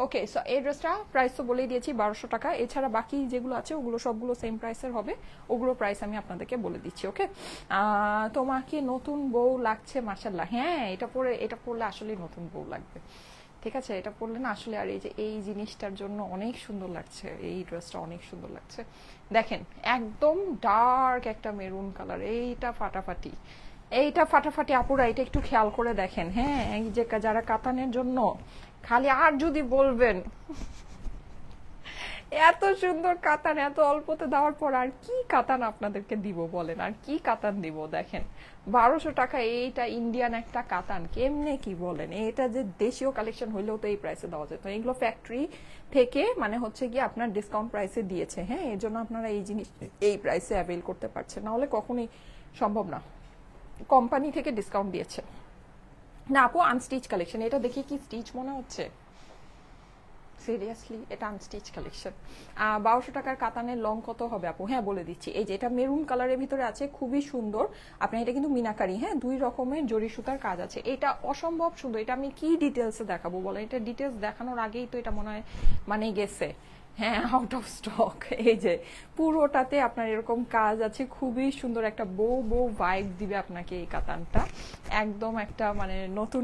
ওকে, সো এই ড্রেসটা প্রাইস তো বলেই দিয়েছি 1200 টাকা। এছাড়া বাকি যেগুলো আছে ওগুলো সবগুলো সেম প্রাইসের হবে, ওগুলো প্রাইস আমি আপনাদেরকে বলে দিচ্ছি। ওকে, তোমাকে নতুন বউ লাগছে মাশাআল্লাহ। হ্যাঁ, এটা পরলে আসলে নতুন বউ লাগবে, ঠিক আছে, এটা পরলে না আসলে। আর এই যে এই জিনিসটার জন্য অনেক সুন্দর লাগছে, এই ড্রেসটা অনেক সুন্দর লাগছে। দেখেন একদম ডার্ক একটা মেরুন কালার, এইটা ফাটাফাটি, এইটা ফাটাফাটি আপুরা, এটা একটু খেয়াল করে দেখেন। হ্যাঁ, এই যে যারা কাতানের জন্য খালি আর যদি বলবেন এত সুন্দর কাতান এত অল্পতে দেওয়ার পর আর কি কাতান আপনাদেরকে দিব বলেন, আর কি কাতান দিব। দেখেন 1200 টাকা এইটা ইন্ডিয়ান একটা কাতান, কেমনে কি বলেন, এটা যে দেশীয় কালেকশন হইলেও তো এই প্রাইসে দেওয়া যেত। এগুলো ফ্যাক্টরি থেকে মানে হচ্ছে কি আপনার ডিসকাউন্ট প্রাইসে দিয়েছে। হ্যাঁ, এর জন্য আপনারা এই জিনিস এই প্রাইসে অ্যাভেল করতে পারছেন, না হলে কখনোই সম্ভব না। কোম্পানি থেকে ডিসকাউন্ট দিয়েছে না আপু। আনস্টিচ কালেকশন, এটা দেখে কি স্টিচ মনে হচ্ছে? সিরিয়াসলি এটা আনস্টিচ কালেকশন। 1200 টাকার কাতানের লং কত হবে আপু? হ্যাঁ বলে দিচ্ছি, এই যে এটা মেরুন কালারের ভিতরে আছে, খুবই সুন্দর। আপনার এটা কিন্তু মিনাকারি, হ্যাঁ 2 রকমের জরি সুতার কাজ আছে, এটা অসম্ভব সুন্দর। এটা আমি কি ডিটেলসে দেখাবো বলেন, এটা ডিটেলস দেখানোর আগেই তো এটা মনে হয় মানে গেছে, হ্যাঁ আউট অফ স্টক। এই যে পুরোটাতে আপনার এরকম কাজ আছে, খুবই সুন্দর একটা বউ বউ ভাইব দিবে আপনাকে এই কাতানটা, একদম একটা মানে নতুন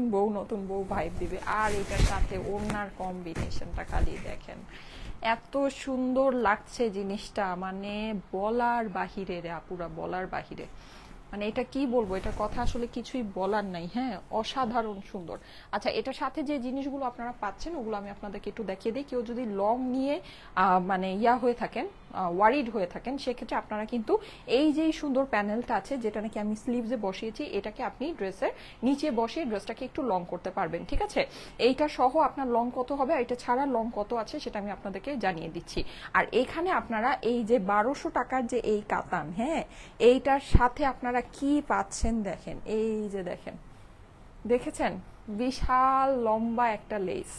বউ ভাইব দিবে। আর এটার সাথে ওড়নার কম্বিনেশনটা খালি দেখেন, এত সুন্দর লাগছে জিনিসটা, মানে বলার বাহিরে রে আপুরা, বলার বাহিরে। মানে এটা কি বলবো, এটা কথা আসলে কিছুই বলার নাই। হ্যাঁ, অসাধারণ সুন্দর। আচ্ছা, এটার সাথে যে জিনিসগুলো আপনারা পাচ্ছেন ওগুলো আমি আপনাদেরকে একটু দেখিয়ে দিই। কেউ যদি লং নিয়ে মানে হয়ে থাকেন, ওয়ারিড হয়ে থাকেন, সেক্ষেত্রে আপনারা কিন্তু এই যে সুন্দর প্যানেলটা আছে, যেটা নাকি আমি স্লিভসে বসিয়েছি, এটাকে আপনি ড্রেসের নিচে বসিয়ে ড্রেসটাকে একটু লং করতে পারবেন, ঠিক আছে। এইটা সহ আপনার লং কত হবে আর এটা ছাড়া লং কত আছে সেটা আমি আপনাদেরকে জানিয়ে দিচ্ছি। আর এখানে আপনারা এই যে 1200 টাকার যে এই কাতান, হ্যাঁ এইটার সাথে আপনারা কি পাচ্ছেন দেখেন, এই যে দেখেন, দেখেছেন বিশাল লম্বা একটা লেস,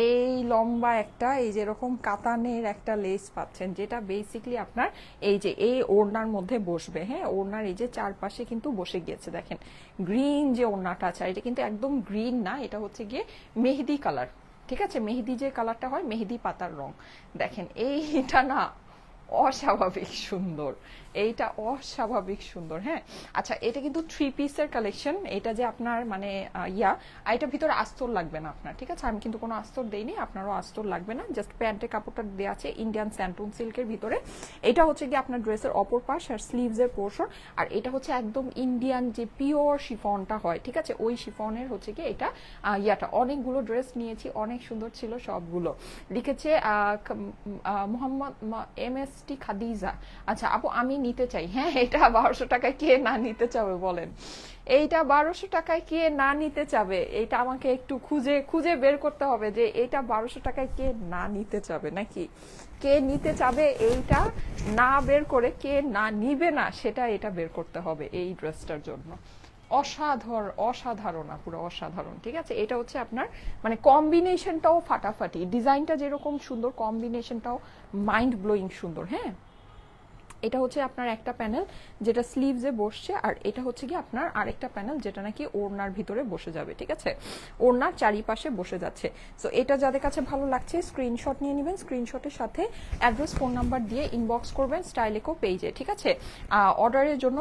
এই লম্বা একটা এই যে এরকম কাতানের একটা লেস পাচ্ছেন, যেটা বেসিক্যালি আপনার এই যে এই ওড়নার মধ্যে বসবে। হ্যাঁ, ওড়নার এই যে চারপাশে কিন্তু বসে গিয়েছে, দেখেন গ্রিন যে ওড়নাটা আছে, এটা কিন্তু একদম গ্রিন না, এটা হচ্ছে গিয়ে মেহেদি কালার, ঠিক আছে, মেহেদি যে কালারটা হয় মেহেদি পাতার রং। দেখেন এইটা না অস্বাভাবিক সুন্দর, এইটা অস্বাভাবিক সুন্দর। হ্যাঁ, আচ্ছা এটা কিন্তু 3 পিসের কালেকশন, এটা যে আপনার মানে এটার ভিতরে আস্তর লাগবে না আপনার, ঠিক আছে, আমি কিন্তু কোনো আস্তর দেইনি, আপনারও আস্তর লাগবে না, জাস্ট প্যান্টের কাপড়টা দেওয়া আছে ইন্ডিয়ান স্যান্টুন সিল্কের ভিতরে। এটা হচ্ছে কি আপনার ড্রেসের অপর পাশ আর স্লিভস এর পোর্শন, আর এটা হচ্ছে একদম ইন্ডিয়ান যে পিওর শিফনটা হয়, ঠিক আছে, ওই শিফনের হচ্ছে কি এটা অনেকগুলো ড্রেস নিয়েছি, অনেক সুন্দর ছিল সবগুলো। লিখেছে মোহাম্মদ MST খাদিজা। আচ্ছা আপু আমি নিতে চাই। হ্যাঁ, এটা 1200 টাকায় কে না নিতে চাবে বলেন, এইটা 1200 টাকায় কে না নিতে চাবে, এটা আমাকে একটু খুঁজে খুঁজে বের করতে হবে যে এটা 1200 টাকায় কে না নিতে চাবে, নাকি কে নিতে চাবে, এইটা না বের করে কে না নিবে না সেটা এটা বের করতে হবে এই ড্রেসটার জন্য। অসাধারণ পুরো অসাধারণ, ঠিক আছে। এটা হচ্ছে আপনার মানে কম্বিনেশনটাও ফাটাফাটি, ডিজাইনটা যেরকম সুন্দর, কম্বিনেশনটাও মাইন্ড ব্লোয়িং সুন্দর। হ্যাঁ, এটা হচ্ছে আপনার একটা প্যানেল যেটা স্লিভসে বসছে, আর এটা হচ্ছে কি আপনার আরেকটা প্যানেল যেটা নাকি ওড়নার ভিতরে বসে যাবে, ঠিক আছে, ওড়নার চারিপাশে বসে যাচ্ছে। সো এটা যাদের কাছে ভালো লাগছে স্ক্রিনশট নিয়ে নেবেন, স্ক্রিনশটের সাথে অ্যাড্রেস ফোন নাম্বার দিয়ে ইনবক্স করবেন স্টাইলেকো পেজে, ঠিক আছে। অর্ডারের জন্য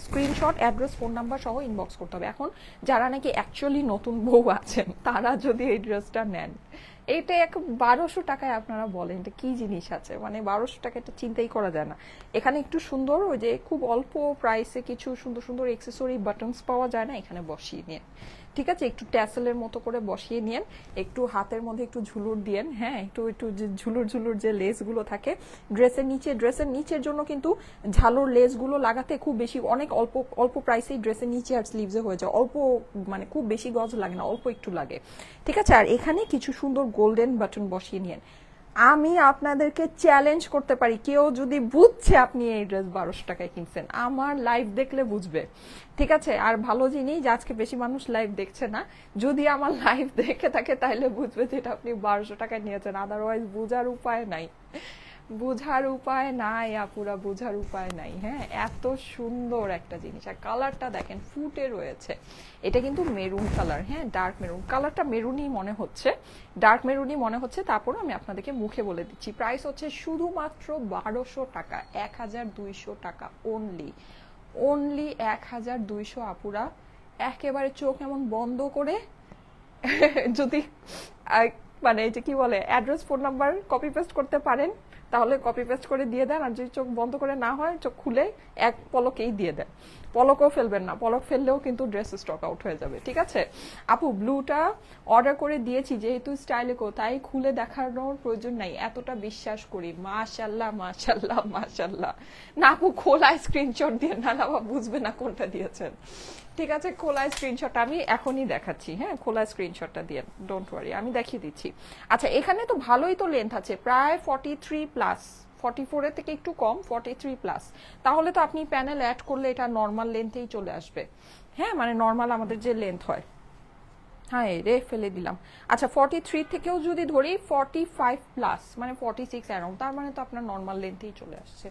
স্ক্রিনশট অ্যাড্রেস ফোন নাম্বার সহ ইনবক্স করতে হবে। এখন যারা নাকি অ্যাকচুয়ালি নতুন বউ আছেন তারা যদি এই ড্রেসটা নেন, এইটা 1200 টাকায় আপনারা বলেন এটা কি জিনিস আছে, মানে 1200 টাকা এটা চিন্তাই করা যায় না। এখানে একটু সুন্দর ওই যে খুব অল্প প্রাইসে কিছু সুন্দর সুন্দর এক্সেসরি বাটনস পাওয়া যায় না, এখানে বসিয়ে নিয়ে, ঠিক আছে, একটু ট্যাসেলের মতো করে বসিয়ে নিন, একটু হাতের মধ্যে একটু ঝুলুর দিয়েন। হ্যাঁ, একটু একটু ঝুলুর যে লেসগুলো থাকে ড্রেসের নিচের জন্য কিন্তু ঝালুর লেসগুলো লাগাতে খুব বেশি অনেক অল্প প্রাইসেই ড্রেসের নিচে আর স্লিভসে হয়ে যায়, অল্প মানে খুব বেশি গজ লাগে না, অল্প একটু লাগে, ঠিক আছে। আর এখানে কিছু সুন্দর গোল্ডেন বাটন বসিয়ে নিন। আমি আপনাদেরকে চ্যালেঞ্জ করতে পারি, কেউ যদি বুঝছে আপনি এই ড্রেস 1200 টাকায় কিনছেন, আমার লাইভ দেখলে বুঝবে, ঠিক আছে। আর ভালো জিনিস যে আজকে বেশি মানুষ লাইভ দেখছে না, যদি আমার লাইভ দেখে থাকে তাহলে বুঝবে যে এটা আপনি 1200 টাকায় নিয়েছেন, আদারওয়াইজ বোঝার উপায় নাই। বুঝার উপায় নাই আপুরা, বুঝার উপায় নাই। হ্যাঁ, এত সুন্দর একটা জিনিস, আর কালারটা দেখেন ফুটে রয়েছে। এটা কিন্তু মেরুন কালার, হ্যাঁ ডার্ক মেরুন কালারটা, মেরুনই মনে হচ্ছে, ডার্ক মেরুনই মনে হচ্ছে। তারপর আমি আপনাদেরকে মুখে বলে দিচ্ছি, প্রাইস হচ্ছে শুধুমাত্র 1200 টাকা, 1200 টাকা অনলি, অনলি 1200 আপুরা। একেবারে চোখ এমন বন্ধ করে যদি মানে এই যে কি বলে address phone number copy paste করতে পারেন তাহলে কপি পেস্ট করে দিয়ে দেন, আর যদি চোখ বন্ধ করে না হয় চোখ খুলে এক পলকেই দিয়ে দেন, পলকও ফেলবেন না, পলক ফেললেও কিন্তু ড্রেস স্টক আউট হয়ে যাবে। ঠিক আছে আপু, ব্লুটা অর্ডার করে দিয়েছি যেহেতু স্টাইলেকো, তাই খুলে দেখানোর প্রয়োজন নাই, এতটা বিশ্বাস করি। মাশাল্লাহ মাশাল্লাহ মাশাল্লাহ। না আপু খোলা স্ক্রিনশট দিয়ে, না আবার বুঝবে না কোনটা দিয়েছেন। ঠিক আছে, খোলা স্ক্রিনশট আমি এখনই দেখাচ্ছি। হ্যাঁ, খোলা স্ক্রিনশটটা দিয়ে, ডোন্ট ওয়ারি, আমি দেখিয়ে দিচ্ছি। আচ্ছা, এখানে তো ভালোই তো লেন্থ আছে, প্রায় 43 প্লাস, 44 এর থেকে একটু কম, 43 প্লাস। তাহলে তো আপনি প্যানেল অ্যাড করলে এটা নর্মাল লেন্থেই চলে আসবে। হ্যাঁ, মানে নর্মাল আমাদের যে লেন্থ হয়। হ্যাঁ রে, ফেলে দিলাম। আচ্ছা, 43 থেকেও যদি ধরি 45 প্লাস, মানে 46 অ্যারাউন্ড, তার মানে তো আপনার নর্মাল লেন্থেই চলে আসছে।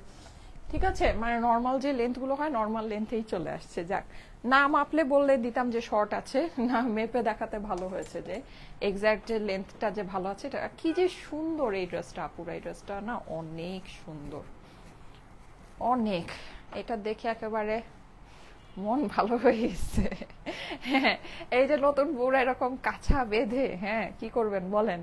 ঠিক আছে, মানে নর্মাল যে লেন্থ গুলো হয় নর্মাল লেন্থেই চলে আসছে। যাক, না মাপলে বললে দিতাম যে শর্ট আছে, না মেপে দেখাতে ভালো হয়েছে যে এক্সাক্ট যে লেন্থটা যে ভালো আছে। এটা কি যে সুন্দর এই ড্রেসটা আপুরা, এই ড্রেসটা না অনেক সুন্দর, অনেক। এটা দেখে একেবারে মন ভালো হয়ে গেছে। হ্যাঁ, এই যে নতুন বউরা এরকম কাঁচা বেঁধে, হ্যাঁ কি করবেন বলেন,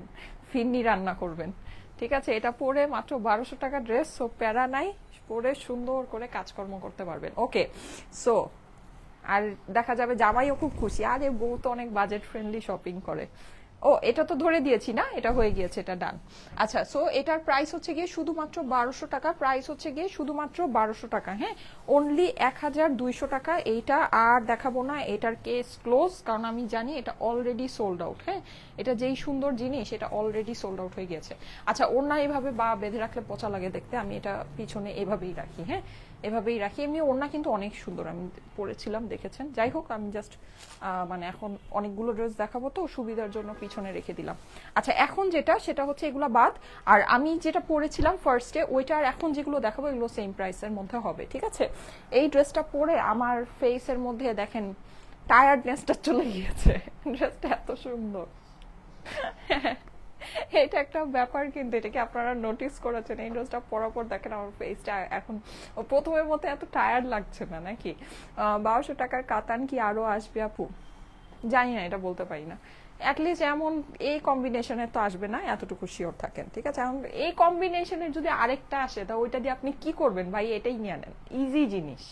ফিরনি রান্না করবেন। ঠিক আছে, এটা পরে মাত্র 1200 টাকা ড্রেস, সো প্যারা নাই, পরে সুন্দর করে কাজকর্ম করতে পারবেন। ওকে, সো আর দেখা যাবে জামাইও খুব খুশি, আরে বউ তো অনেক বাজেট ফ্রেন্ডলি শপিং করে। ও, এটা তো ধরে দিয়েছি না, এটা হয়ে গিয়েছে, এটা ডান। আচ্ছা, সো এটার প্রাইস হচ্ছে গিয়ে শুধুমাত্র 1200 টাকা, প্রাইস হচ্ছে গিয়ে শুধুমাত্র 1200 টাকা। হ্যাঁ, অনলি 1200 টাকা। এইটা আর দেখাবো না, এটার কেস ক্লোজ, কারণ আমি জানি এটা অলরেডি সোল্ড আউট। হ্যাঁ, এটা যেই সুন্দর জিনিস, এটা অলরেডি সোল্ড আউট হয়ে গেছে। আচ্ছা, ওড়না এভাবে বা বেঁধে রাখলে পচা লাগে দেখতে, আমি এটা পিছনে এভাবেই রাখি। হ্যাঁ, এভাবেই রাখি। এমনি ওড়না কিন্তু অনেক সুন্দর, আমি পরেছিলাম দেখেছেন। যাই হোক, আমি জাস্ট মানে এখন অনেকগুলো ড্রেস দেখাবো তো সুবিধার জন্য পিছনে রেখে দিলাম। আচ্ছা, এখন যেটা সেটা হচ্ছে এগুলা বাদ, আর আমি যেটা পরেছিলাম ফার্স্টে ওইটা আর এখন যেগুলো দেখাবো এগুলো সেম প্রাইসের মধ্যে হবে। ঠিক আছে, এই ড্রেসটা পরে আমার ফেসের মধ্যে দেখেন টায়ার্ডনেসটা চলে গিয়েছে, ড্রেসটা এত সুন্দর। এটা একটা ব্যাপার, কিন্তু এটা কি আপনারা নোটিস করেছেন? এই ড্রেসটা পরার পর দেখেন আমার ফেসটা এখন প্রথমের মতো এত টায়ার্ড লাগছে না নাকি? 1200 টাকার কাতান কি আরো আসবে আপু? জানি না, এটা বলতে পারি না। অ্যাটলিস্ট এমন এই কম্বিনেশনের তো আসবে না, এতটুকু শিওর থাকেন। ঠিক আছে, এখন এই কম্বিনেশনের যদি আরেকটা আসে তা ওইটা দিয়ে আপনি কি করবেন ভাই? এটাই নিয়ে নেন, ইজি জিনিস,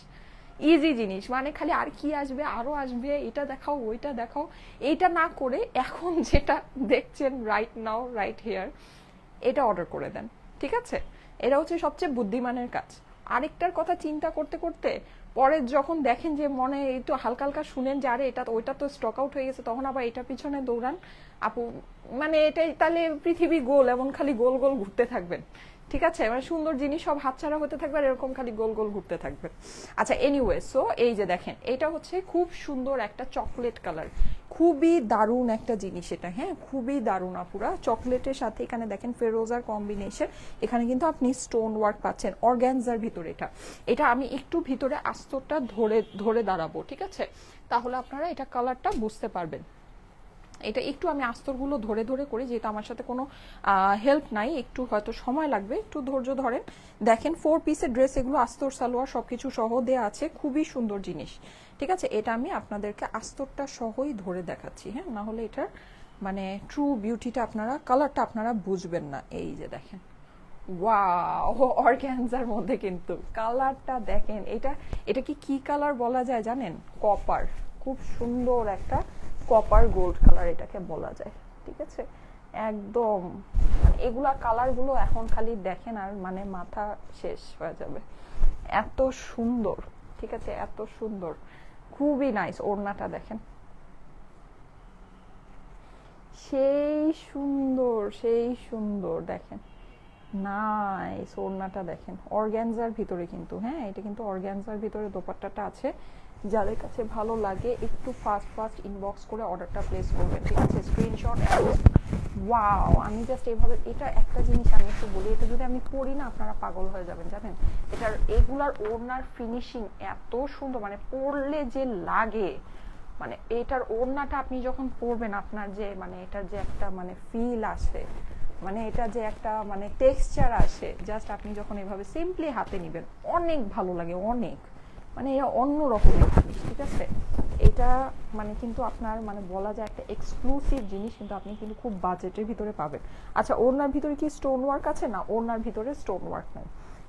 ইজি জিনিস। মানে খালি আর কি আসবে, আরো আসবে, এটা দেখাও ওইটা দেখাও, এইটা না করে এখন যেটা দেখছেন রাইট নাও রাইট হেয়ার, এটা অর্ডার করে দেন। ঠিক আছে, এটা হচ্ছে সবচেয়ে বুদ্ধিমানের কাজ। আরেকটার কথা চিন্তা করতে করতে পরে যখন দেখেন যে মনে একটু হালকা হালকা শুনেন যে আরে এটা ওইটা তো স্টক আউট হয়ে গেছে, তখন আবার এটা পিছনে দৌড়ান আপু। মানে এটাই তাহলে পৃথিবী গোল, এমন খালি গোল গোল ঘুরতে থাকবেন। ঠিক আছে, মানে সুন্দর জিনিস সব হাতছাড়া হতে থাকবে আর এরকম খালি গোল গোল ঘুরতে থাকবে। আচ্ছা, এনিওয়ে, সো এই যে দেখেন এটা হচ্ছে খুব সুন্দর একটা চকলেট কালার, খুবই দারুণ একটা জিনিস এটা। হ্যাঁ, খুবই দারুণ আপুরা, চকলেটের সাথে এখানে দেখেন ফেরোজার কম্বিনেশন, এখানে কিন্তু আপনি স্টোন ওয়ার্ক পাচ্ছেন অর্গানজার ভিতরে। এটা এটা আমি একটু ভিতরে আস্তরটা ধরে ধরে দাঁড়াবো। ঠিক আছে, তাহলে আপনারা এটা কালারটা বুঝতে পারবেন। এটা একটু আমি আস্তরগুলো ধরে ধরে করি, যেহেতু আমার সাথে কোনো হেল্প নাই, একটু হয়তো সময় লাগবে, একটু ধৈর্য ধরেন। দেখেন 4 পিসের ড্রেস, এগুলো আস্তর সালোয়ার সবকিছু সহ দেয়া আছে, খুবই সুন্দর জিনিস। ঠিক আছে, এটা আমি আপনাদেরকে আস্তরটা সহই ধরে দেখাচ্ছি। হ্যাঁ, না হলে এটার মানে ট্রু বিউটিটা আপনারা, কালারটা আপনারা বুঝবেন না। এই যে দেখেন, ওয়াও, অর্গানজার মধ্যে কিন্তু কালারটা দেখেন, এটা এটা কি কালার বলা যায় জানেন? কপার, খুব সুন্দর একটা কপার গোল্ড কালার এটাকে বলা যায়। ঠিক আছে, একদম এগুলা কালার গুলো এখন খালি দেখেন আর মানে মাথা শেষ হয়ে যাবে, এত সুন্দর। ঠিক আছে, এত সুন্দর, খুবই নাইস। ওড়নাটা দেখেন, সেই সুন্দর, সেই সুন্দর, দেখেন নাইস। ওড়নাটা দেখেন অর্গানজার ভিতরে কিন্তু, হ্যাঁ এটা কিন্তু অর্গানজার ভিতরে দোপাট্টাটা আছে। যাদের কাছে ভালো লাগে একটু ফাস্ট ফাস্ট ইনবক্স করে অর্ডারটা প্লেস করবেন। ঠিক আছে, স্ক্রিনশট ওয়াও, আমি জাস্ট এইভাবে, এটা একটা জিনিস আমি একটু বলি, এটা যদি আমি পরি না আপনারা পাগল হয়ে যাবেন জানেন। এটার এগুলার ওড়নার ফিনিশিং এত সুন্দর, মানে পরলে যে লাগে, মানে এটার ওড়নাটা আপনি যখন পরবেন আপনার যে মানে এটার যে একটা মানে ফিল আসে, মানে এটা যে একটা মানে টেক্সচার আসে, জাস্ট আপনি যখন এভাবে সিম্পলি হাতে নেবেন অনেক ভালো লাগে, অনেক মানে এটা অন্য রকমের জিনিস। ঠিক আছে, এটা মানে কিন্তু আপনার মানে বলা যায় একটা এক্সক্লুসিভ জিনিস, কিন্তু আপনি কিন্তু খুব বাজেটের ভিতরে পাবেন। আচ্ছা, ওড়নার ভিতরে কি স্টোন ওয়ার্ক আছে? না, ওড়নার ভিতরে স্টোন ওয়ার্ক নেই।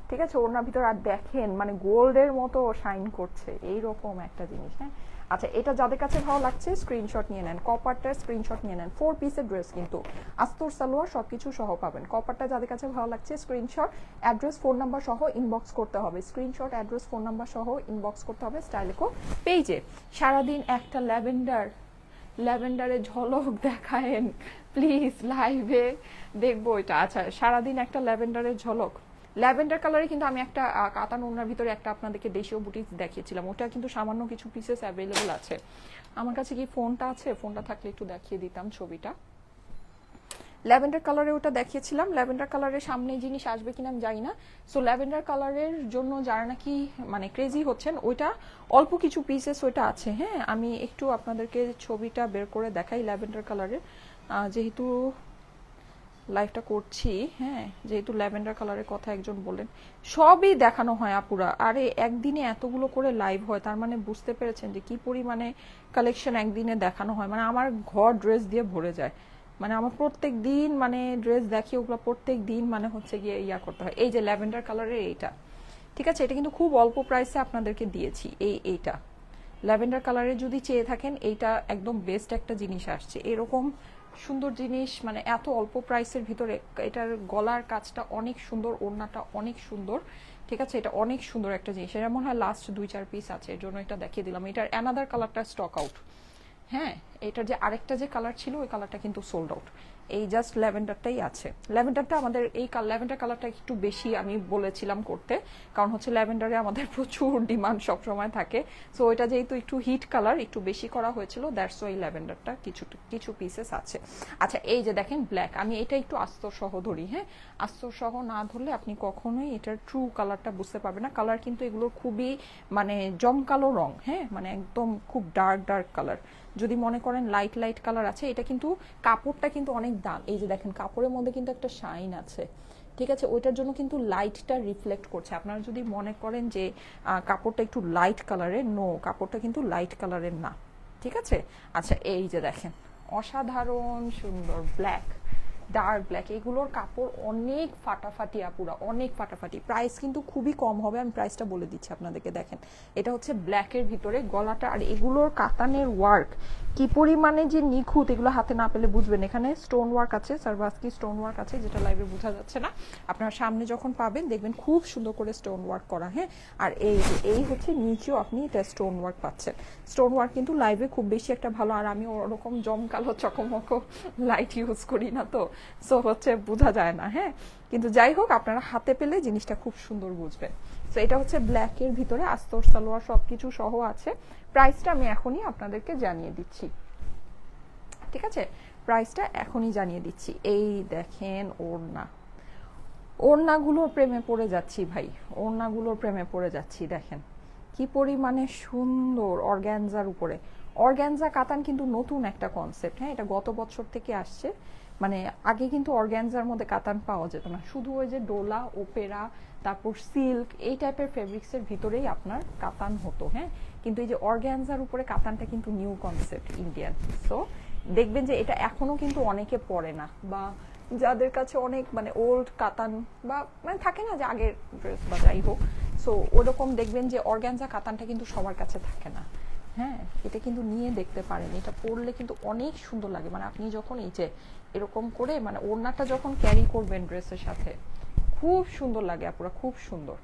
ঠিক আছে, ওড়নার ভিতরে আর দেখেন মানে গোল্ডের মতো শাইন করছে, এইরকম একটা জিনিস। হ্যাঁ, আচ্ছা, এটা যাদের কাছে ভালো লাগছে স্ক্রিনশট নিয়ে নেন, কপারটার স্ক্রিনশট নিয়ে নেন। 4 পিসের ড্রেস কিন্তু আস্তর সালোয়ার সবকিছু সহ পাবেন। কপারটা যাদের কাছে ভালো লাগছে স্ক্রিনশট, অ্যাড্রেস, ফোন নাম্বার সহ ইনবক্স করতে হবে। স্ক্রিনশট, অ্যাড্রেস, ফোন নাম্বার সহ ইনবক্স করতে হবে স্টাইলেকো পেজে। সারাদিন একটা ল্যাভেন্ডারের ঝলক দেখায়েন প্লিজ, লাইভে দেখবো এটা। আচ্ছা, সারাদিন একটা ল্যাভেন্ডারের ঝলক, ল্যাভেন্ডার কালারে কিন্তু আমি একটা কাতান ওড়নার ভিতরে একটা আপনাদেরকে দেশীয় বুটিক দেখিয়েছিলাম, ওটা কিন্তু সামান্য কিছু পিসেস অ্যাভেলেবল আছে। আমার কাছে কি ফোনটা আছে? ফোনটা থাকলে একটু দেখিয়ে দিতাম ছবিটা। ল্যাভেন্ডার কালারে ওটা দেখিয়েছিলাম, ল্যাভেন্ডার কালারের সামনে জিনিস আসবে কিনা আমি জানি না। সো ল্যাভেন্ডার কালারের জন্য যারা নাকি মানে ক্রেজি হচ্ছেন, ওইটা অল্প কিছু পিসেস ওইটা আছে। হ্যাঁ, আমি একটু আপনাদেরকে ছবিটা বের করে দেখাই ল্যাভেন্ডার কালারের, যেহেতু লাইভটা করছি। হ্যাঁ, যেহেতু ল্যাভেন্ডার কালারের কথা একজন বললেন, সবই দেখানো হয় আপুরা। আরে একদিনে এতগুলো করে লাইভ হয়, তার মানে বুঝতে পেরেছেন যে কি পরিমাণে কালেকশন একদিনে দেখানো হয়। মানে আমার ঘর ড্রেস দিয়ে ভরে যায়, মানে আমার প্রত্যেক দিন মানে ড্রেস দেখি, ওগুলো প্রত্যেক দিন মানে হচ্ছে গিয়ে ইয়া করতে হয়। এই যে ল্যাভেন্ডার কালারের এইটা, ঠিক আছে, এটা কিন্তু খুব অল্প প্রাইসে আপনাদেরকে দিয়েছি। এইটা ল্যাভেন্ডার কালারে যদি চেয়ে থাকেন, এইটা একদম বেস্ট একটা জিনিস আসছে, এরকম সুন্দর জিনিস মানে এত অল্প প্রাইসের ভিতরে। এটার গলার কাজটা অনেক সুন্দর, ওড়নাটা অনেক সুন্দর। ঠিক আছে, এটা অনেক সুন্দর একটা জিনিস। এটা মনে হয় লাস্ট 2-4 পিস আছে, এর জন্য এটা দেখিয়ে দিলাম। এটার অ্যানাদার কালারটা স্টক আউট। হ্যাঁ, এটার যে আরেকটা যে কালার ছিল ওই কালারটা কিন্তু সোল্ড আউট, এই জাস্ট ল্যাভেন্ডারটাই আছে। ল্যাভেন্ডারটা আমাদের এই ল্যাভেন্ডার কালারটা একটু বেশি আমি বলেছিলাম করতে, কারণ হচ্ছে ল্যাভেন্ডারে আমাদের প্রচুর ডিমান্ড সবসময় থাকে। সো ওইটা যেহেতু একটু হিট কালার, একটু বেশি করা হয়েছিল, দ্যাটস ওয়াই ল্যাভেন্ডারটা কিছু পিসেস আছে। আচ্ছা, এই যে দেখেন ব্ল্যাক, আমি এটা একটু আস্তর সহ ধরি। হ্যাঁ, আস্তর সহ না ধরলে আপনি কখনোই এটার ট্রু কালারটা বুঝতে পারবেন না। কালার কিন্তু এগুলোর খুবই মানে জমকালো রং। হ্যাঁ, মানে একদম খুব ডার্ক কালার। যদি মনে করেন লাইট কালার আছে, এটা কিন্তু কাপড়টা কিন্তু অনেক দাম। এই যে দেখেন কাপড়ের মধ্যে কিন্তু একটা শাইন আছে। ঠিক আছে, ওইটার জন্য কিন্তু লাইটটা রিফ্লেক্ট করছে। আপনারা যদি মনে করেন যে কাপড়টা একটু লাইট কালারের, নো, কাপড়টা কিন্তু লাইট কালারের না। ঠিক আছে, আচ্ছা, এই যে দেখেন অসাধারণ সুন্দর ব্ল্যাক, ডার্ক ব্ল্যাক, এগুলোর কাপড় অনেক ফাটাফাটি আপুরা, অনেক ফাটাফাটি। প্রাইস কিন্তু খুবই কম হবে, আমি প্রাইসটা বলে দিচ্ছি আপনাদেরকে। দেখেন এটা হচ্ছে ব্ল্যাকের ভিতরে গলাটা, আর এগুলোর কাতানের ওয়ার্ক কি পরিমাণে যে নিখুঁত, এগুলো হাতে না পেলে বুঝবেন। এখানে স্টোন ওয়ার্ক আছে, সারবাস্কি স্টোন ওয়ার্ক আছে, যেটা লাইভে বোঝা যাচ্ছে না। আপনার সামনে যখন পাবেন দেখবেন খুব সুন্দর করে স্টোন ওয়ার্ক করা। হ্যাঁ, আর এই হচ্ছে নিচেও আপনি এটা স্টোন ওয়ার্ক পাচ্ছেন। স্টোন ওয়ার্ক কিন্তু লাইভে খুব বেশি একটা ভালো, আর আমি ওরকম জমকালো চকমক লাইট ইউজ করি না, তো সো হচ্ছে বোঝা যায় না। হ্যাঁ, কিন্তু যাই হোক আপনারা হাতে পেলে জিনিসটা খুব সুন্দর বুঝবেন। তো এটা হচ্ছে ব্ল্যাকের ভিতরে আস্তর সালোয়ার সবকিছু সহ আছে। প্রাইসটা আমি এখনই আপনাদেরকে জানিয়ে দিচ্ছি। ঠিক আছে, প্রাইসটা এখনই জানিয়ে দিচ্ছি। এই দেখেন ওড়নাগুলোর প্রেমে পড়ে যাচ্ছি ভাই, ওড়নাগুলোর প্রেমে পড়ে যাচ্ছি। দেখেন কি পরিমাণে সুন্দর অর্গ্যানজার উপরে। অর্গ্যানজা কাতান কিন্তু নতুন একটা কনসেপ্ট। হ্যাঁ, এটা গত বছর থেকে আসছে। মানে আগে কিন্তু অর্গ্যানজার মধ্যে কাতান পাওয়া যেত না, শুধু ওই যে ডোলা, ওপেরা, তারপর সিল্ক, এই টাইপের ফেব্রিক্সের ভিতরেই আপনার কাতান হতো। হ্যাঁ, কিন্তু এই যে অর্গ্যানজার উপরে কাতানটা কিন্তু নিউ কনসেপ্ট ইন্ডিয়ান। সো দেখবেন যে এটা এখনো কিন্তু অনেকে পরে না, বা যাদের কাছে অনেক মানে ওল্ড কাতান বা মানে থাকে না যে আগের ড্রেস বা যাই হোক, সো ওরকম দেখবেন যে অর্গ্যানজা কাতানটা কিন্তু সবার কাছে থাকে না। হ্যাঁ, এটা কিন্তু নিয়ে দেখতে পারেন, এটা পরলে কিন্তু অনেক সুন্দর লাগে। মানে আপনি যখন এই যে এরকম করে মানে ওড়নাটা যখন ক্যারি করবেন ড্রেসের সাথে, খুব সুন্দর লাগে আপুরা, খুব সুন্দর।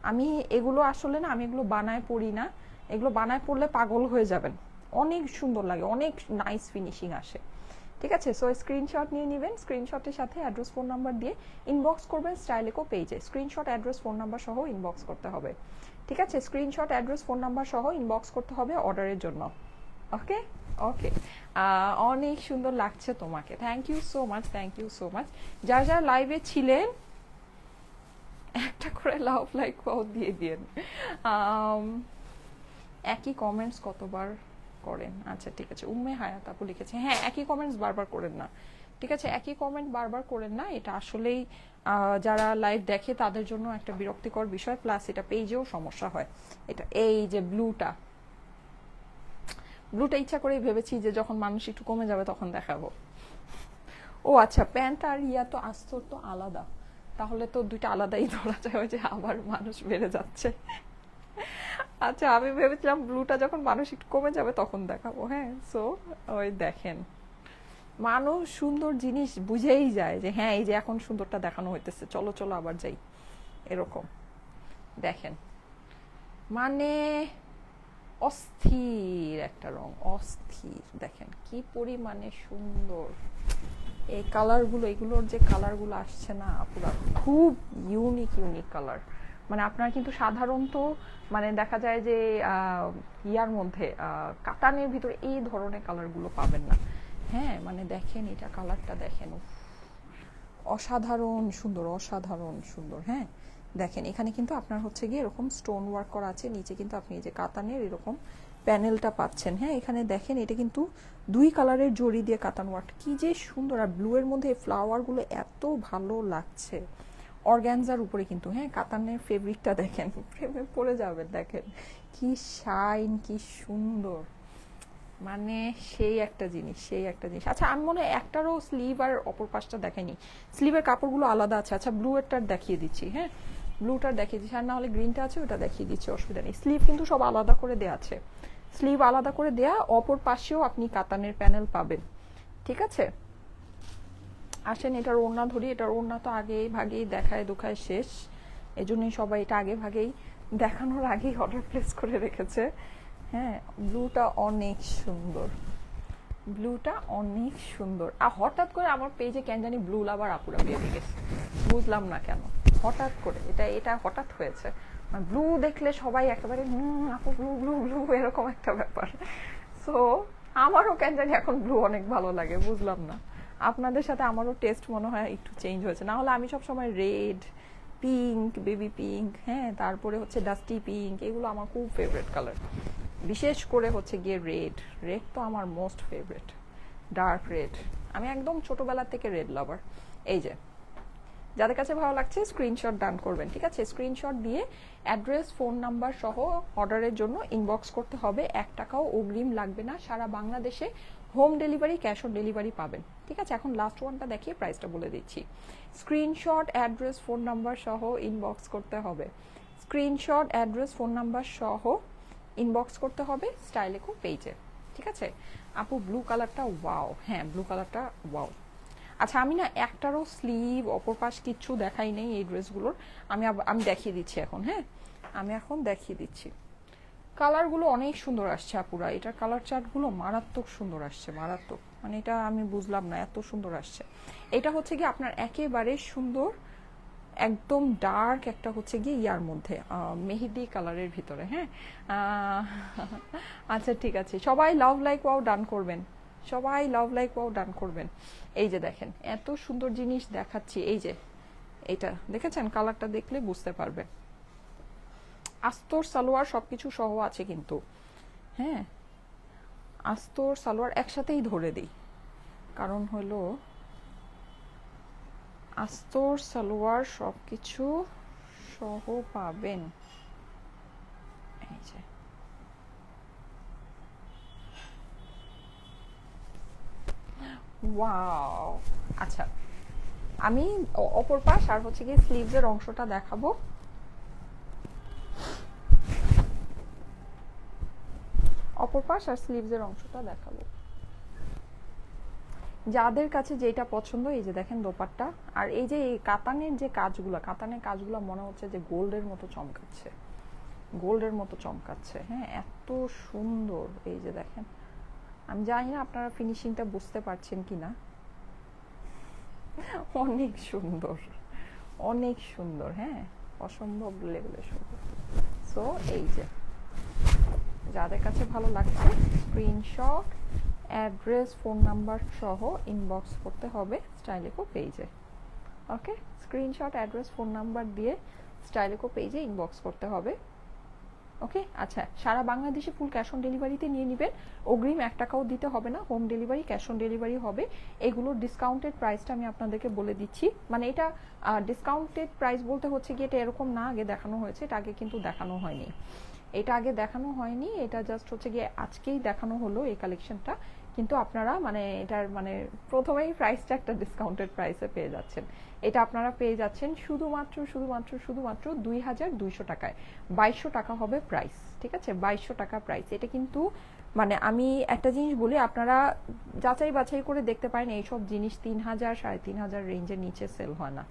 আমি এগুলো আসলে না, আমি এগুলো বানায় পরি না, এগুলো বানায় পরলে পাগল হয়ে যাবেন, অনেক সুন্দর লাগে, অনেক নাইস ফিনিশিং আসে। ঠিক আছে, সো স্ক্রিনশট নিয়ে নেবেন, স্ক্রিনশটের সাথে অ্যাড্রেস ফোন নাম্বার দিয়ে ইনবক্স করবেন স্টাইলেকো পেজে। স্ক্রিনশট অ্যাড্রেস ফোন নাম্বার সহ ইনবক্স করতে হবে। ঠিক আছে, স্ক্রিনশট অ্যাড্রেস ফোন নাম্বার সহ ইনবক্স করতে হবে অর্ডারের জন্য। ওকে ওকে, অনেক সুন্দর লাগছে তোমাকে, thank you so much, thank you so much. যারা যারা লাইভে ছিলেন একটা করে লাভ লাইক পাও দিয়ে দিন। একই কমেন্টস কতবার করেন? আচ্ছা ঠিক আছে, উম্মে হায়াত আপু লিখেছে, হ্যাঁ একই কমেন্টস বারবার করেন না, ঠিক আছে একই কমেন্ট বারবার করেন না, এটা আসলেই যারা লাইভ দেখে তাদের জন্য একটা বিরক্তিকর বিষয়, প্লাস এটা পেজেও সমস্যা হয়। এটা এই যে ব্লুটা ইচ্ছা করেই ভেবেছি যে যখন মানুষ একটু কমে যাবে তখন দেখাবো। ও আচ্ছা, প্যান্ট আর ইয়া তো আস্তর তো আলাদা, তাহলে তো দুইটা আলাদাই ধরা যায়, ওই যে আবার মানুষ বেড়ে যাচ্ছে। আচ্ছা আমি ভেবেছিলাম ব্লুটা যখন মানুষ একটু কমে যাবে তখন দেখাবো। হ্যাঁ, সো ওই দেখেন, মানুষ সুন্দর জিনিস বুঝেই যায় যে হ্যাঁ এই যে এখন সুন্দরটা দেখানো হইতেছে, চলো চলো আবার যাই, এরকম দেখেন, মানে অস্থির একটা রং, অস্থির, দেখেন কি পরিমাণে সুন্দর এই কালারগুলো, এগুলোর যে কালারগুলো আসছে না পুরো খুব ইউনিক কালার। মানে আপনার কিন্তু সাধারণত মানে দেখা যায় যে ইয়ার মধ্যে কাতানের ভিতরে এই ধরনের কালারগুলো পাবেন না। হ্যাঁ মানে দেখেন এটা, কালারটা দেখেন, অসাধারণ সুন্দর, অসাধারণ সুন্দর। হ্যাঁ দেখেন এখানে কিন্তু আপনার হচ্ছে গিয়ে এরকম স্টোন ওয়ার্ক করা আছে, নিচে কিন্তু আপনি এই যে কাতানের এরকম প্যানেলটা পাচ্ছেন। হ্যাঁ এখানে দেখেন এটা কিন্তু দুই কালারের জড়ি দিয়ে কাতান ওয়ার্ক, কি যে সুন্দর, আর ব্লু এর মধ্যে ফ্লাওয়ারগুলো এত ভালো লাগছে অর্গ্যানজার উপরে কিন্তু। হ্যাঁ কাতানের ফেব্রিকটা দেখেন, প্রেমে পড়ে যাবেন, দেখেন কি শাইন, কি সুন্দর, মানে সেই একটা জিনিস, সেই একটা জিনিস। আচ্ছা আমি মনে হয় একটারও স্লিভ আর অপর পাশটা দেখাইনি, স্লিভের কাপড়গুলো আলাদা আছে। আচ্ছা ব্লু এরটার দেখিয়ে দিচ্ছি, হ্যাঁ ব্লুটার দেখিয়ে দিচ্ছি, আর না হলে গ্রিনটা আছে ওটা দেখিয়ে দিচ্ছি, অসুবিধা নেই। স্লিভ কিন্তু সব আলাদা করে দেওয়া আছে, স্লিভ আলাদা করে দেয়া, অপর পাশেও আপনি কাতানের প্যানেল পাবেন, ঠিক আছে। আসেন এটার ওড়না ধরি, এটার ওড়না তো আগেই ভাগেই দেখায় দোখায় শেষ, এজন্যই সবাই এটা আগে ভাগেই দেখানোর আগেই অর্ডার প্লেস করে রেখেছে। হ্যাঁ ব্লুটা অনেক সুন্দর, ব্লুটা অনেক সুন্দর। আর হঠাৎ করে আমার পেজে কেন জানি ব্লু লাভার আপুরা বেরিয়ে গেছে, বুঝলাম না কেন, হঠাৎ করে এটা হঠাৎ হয়েছে, ব্লু দেখলে সবাই একেবারে আপু ব্লু ব্লু ব্লু এরকম একটা ব্যাপার। সো আমারও কেন জানি এখন ব্লু অনেক ভালো লাগে, বুঝলাম না, আপনাদের সাথে আমারও টেস্ট মনে হয় একটু চেঞ্জ হয়েছে। না হলে আমি সবসময় রেড, পিঙ্ক, বেবি পিঙ্ক, হ্যাঁ তারপরে হচ্ছে ডাস্টি পিঙ্ক, এগুলো আমার খুব ফেভারিট কালার। বিশেষ করে হচ্ছে গিয়ে রেড, রেড তো আমার মোস্ট ফেভারিট, ডার্ক রেড, আমি একদম ছোটবেলা থেকে রেড লাভার। এই যে যাদের কাছে ভালো লাগছে স্ক্রিনশট ডান করবেন, ঠিক আছে, স্ক্রিনশট দিয়ে অ্যাড্রেস ফোন নাম্বার সহ অর্ডারের জন্য ইনবক্স করতে হবে, 1 টাকাও অগ্রিম লাগবে না, সারা বাংলাদেশে home delivery, cash on delivery পাবেন, ঠিক আছে। এখন লাস্ট ওয়ানটা দেখিয়ে প্রাইসটা বলে দিচ্ছি, স্ক্রিনশট অ্যাড্রেস ফোন নাম্বার সহ ইনবক্স করতে হবে, স্ক্রিনশট অ্যাড্রেস ফোন নাম্বার সহ ইনবক্স করতে হবে স্টাইলেকো পেজে, ঠিক আছে। আপু ব্লু কালারটা ওয়াও, হ্যাঁ ব্লু কালারটা ওয়াও। আচ্ছা আমি না একটারও স্লিভ অপর পাশ কিচ্ছু দেখাই নেই এই ড্রেসগুলোর, আমি দেখিয়ে দিচ্ছি এখন। হ্যাঁ আমি এখন দেখিয়ে দিচ্ছি, কালারগুলো অনেক সুন্দর আসছে আপুরা, এটার কালার চার্টগুলো মারাত্মক সুন্দর আসছে, মারাত্মক, মানে এটা আমি বুঝলাম না এত সুন্দর আসছে। এটা হচ্ছে কি আপনার একেবারে সুন্দর একদম ডার্ক একটা হচ্ছে গিয়ে ইয়ার মধ্যে মেহেদি কালারের ভিতরে। হ্যাঁ আচ্ছা ঠিক আছে, সবাই লাভ লাইক ওয়াও ডান করবেন, সবাই লাভ লাইক ওয়াও ডান করবেন। এই যে দেখেন এত সুন্দর জিনিস দেখাচ্ছি, এই যে এটা দেখেছেন, কালারটা দেখলে বুঝতে পারবেন, আস্তর সালোয়ার সবকিছু সহ আছে কিন্তু। হ্যাঁ আস্তর সালোয়ার একসাথেই ধরে দিই, কারণ হলো আস্তর সালোয়ার সবকিছু সহ পাবেন। এই যে ওয়াও, আচ্ছা আমি অপর পাশ আর হচ্ছে কি স্লিভসের অংশটা দেখাবো। অপর পাশ আর স্লিভসের অংশটা দেখাবো, যাদের কাছে যেটা পছন্দ। এই যে দেখেন দোপাট্টা, আর এই যে কাতানের যে কাজগুলো, কাতানের কাজগুলো মনে হচ্ছে যে গোল্ডের মতো চমকাচ্ছে, গোল্ডের মতো চমকাচ্ছে। হ্যাঁ এত সুন্দর, এই যে দেখেন, আমি জানি না আপনারা ফিনিশিংটা বুঝতে পারছেন কিনা, অনেক সুন্দর, অনেক সুন্দর, হ্যাঁ অসম্ভব লেভেলের সুন্দর। সো এই যে যাদের কাছে ভালো লাগছে স্ক্রিনশট, অ্যাড্রেস, ফোন নাম্বার সহ ইনবক্স করতে হবে স্টাইলিকো পেজে। ওকে, স্ক্রিনশট, অ্যাড্রেস, ফোন নাম্বার দিয়ে স্টাইলিকো পেজে ইনবক্স করতে হবে। ওকে, আচ্ছা, সারা বাংলাদেশে ফুল ক্যাশ অন ডেলিভারিতে নিয়ে নেবেন, অগ্রিম 1 টাকাও দিতে হবে না, home delivery, cash on delivery হবে। এগুলোর ডিসকাউন্টেড প্রাইসটা আমি আপনাদেরকে বলে দিচ্ছি, মানে এটা ডিসকাউন্টেড প্রাইস বলতে হচ্ছে কি এটা এরকম না, আগে দেখানো হয়েছে, এটা আগে কিন্তু দেখানো হয়নি, এটা আগে দেখানো হয়নি, এটা জাস্ট হচ্ছে গিয়ে আজকেই দেখানো হলো এই কালেকশনটা। কিন্তু আপনারা মানে এটার মানে প্রথমেই প্রাইসটা একটা ডিসকাউন্টেড প্রাইসে পেয়ে যাচ্ছেন। এটা আপনারা পেয়ে যাচ্ছেন শুধুমাত্র 2200 টাকায়। 2200 টাকা হবে প্রাইস, ঠিক আছে, 2200 টাকা প্রাইস। এটা কিন্তু মানে আমি একটা জিনিস বলি, আপনারা যাচাই বাছাই করে দেখতে পারেন, এইসব জিনিস 3000 3500 রেঞ্জের নিচে সেল হয় না,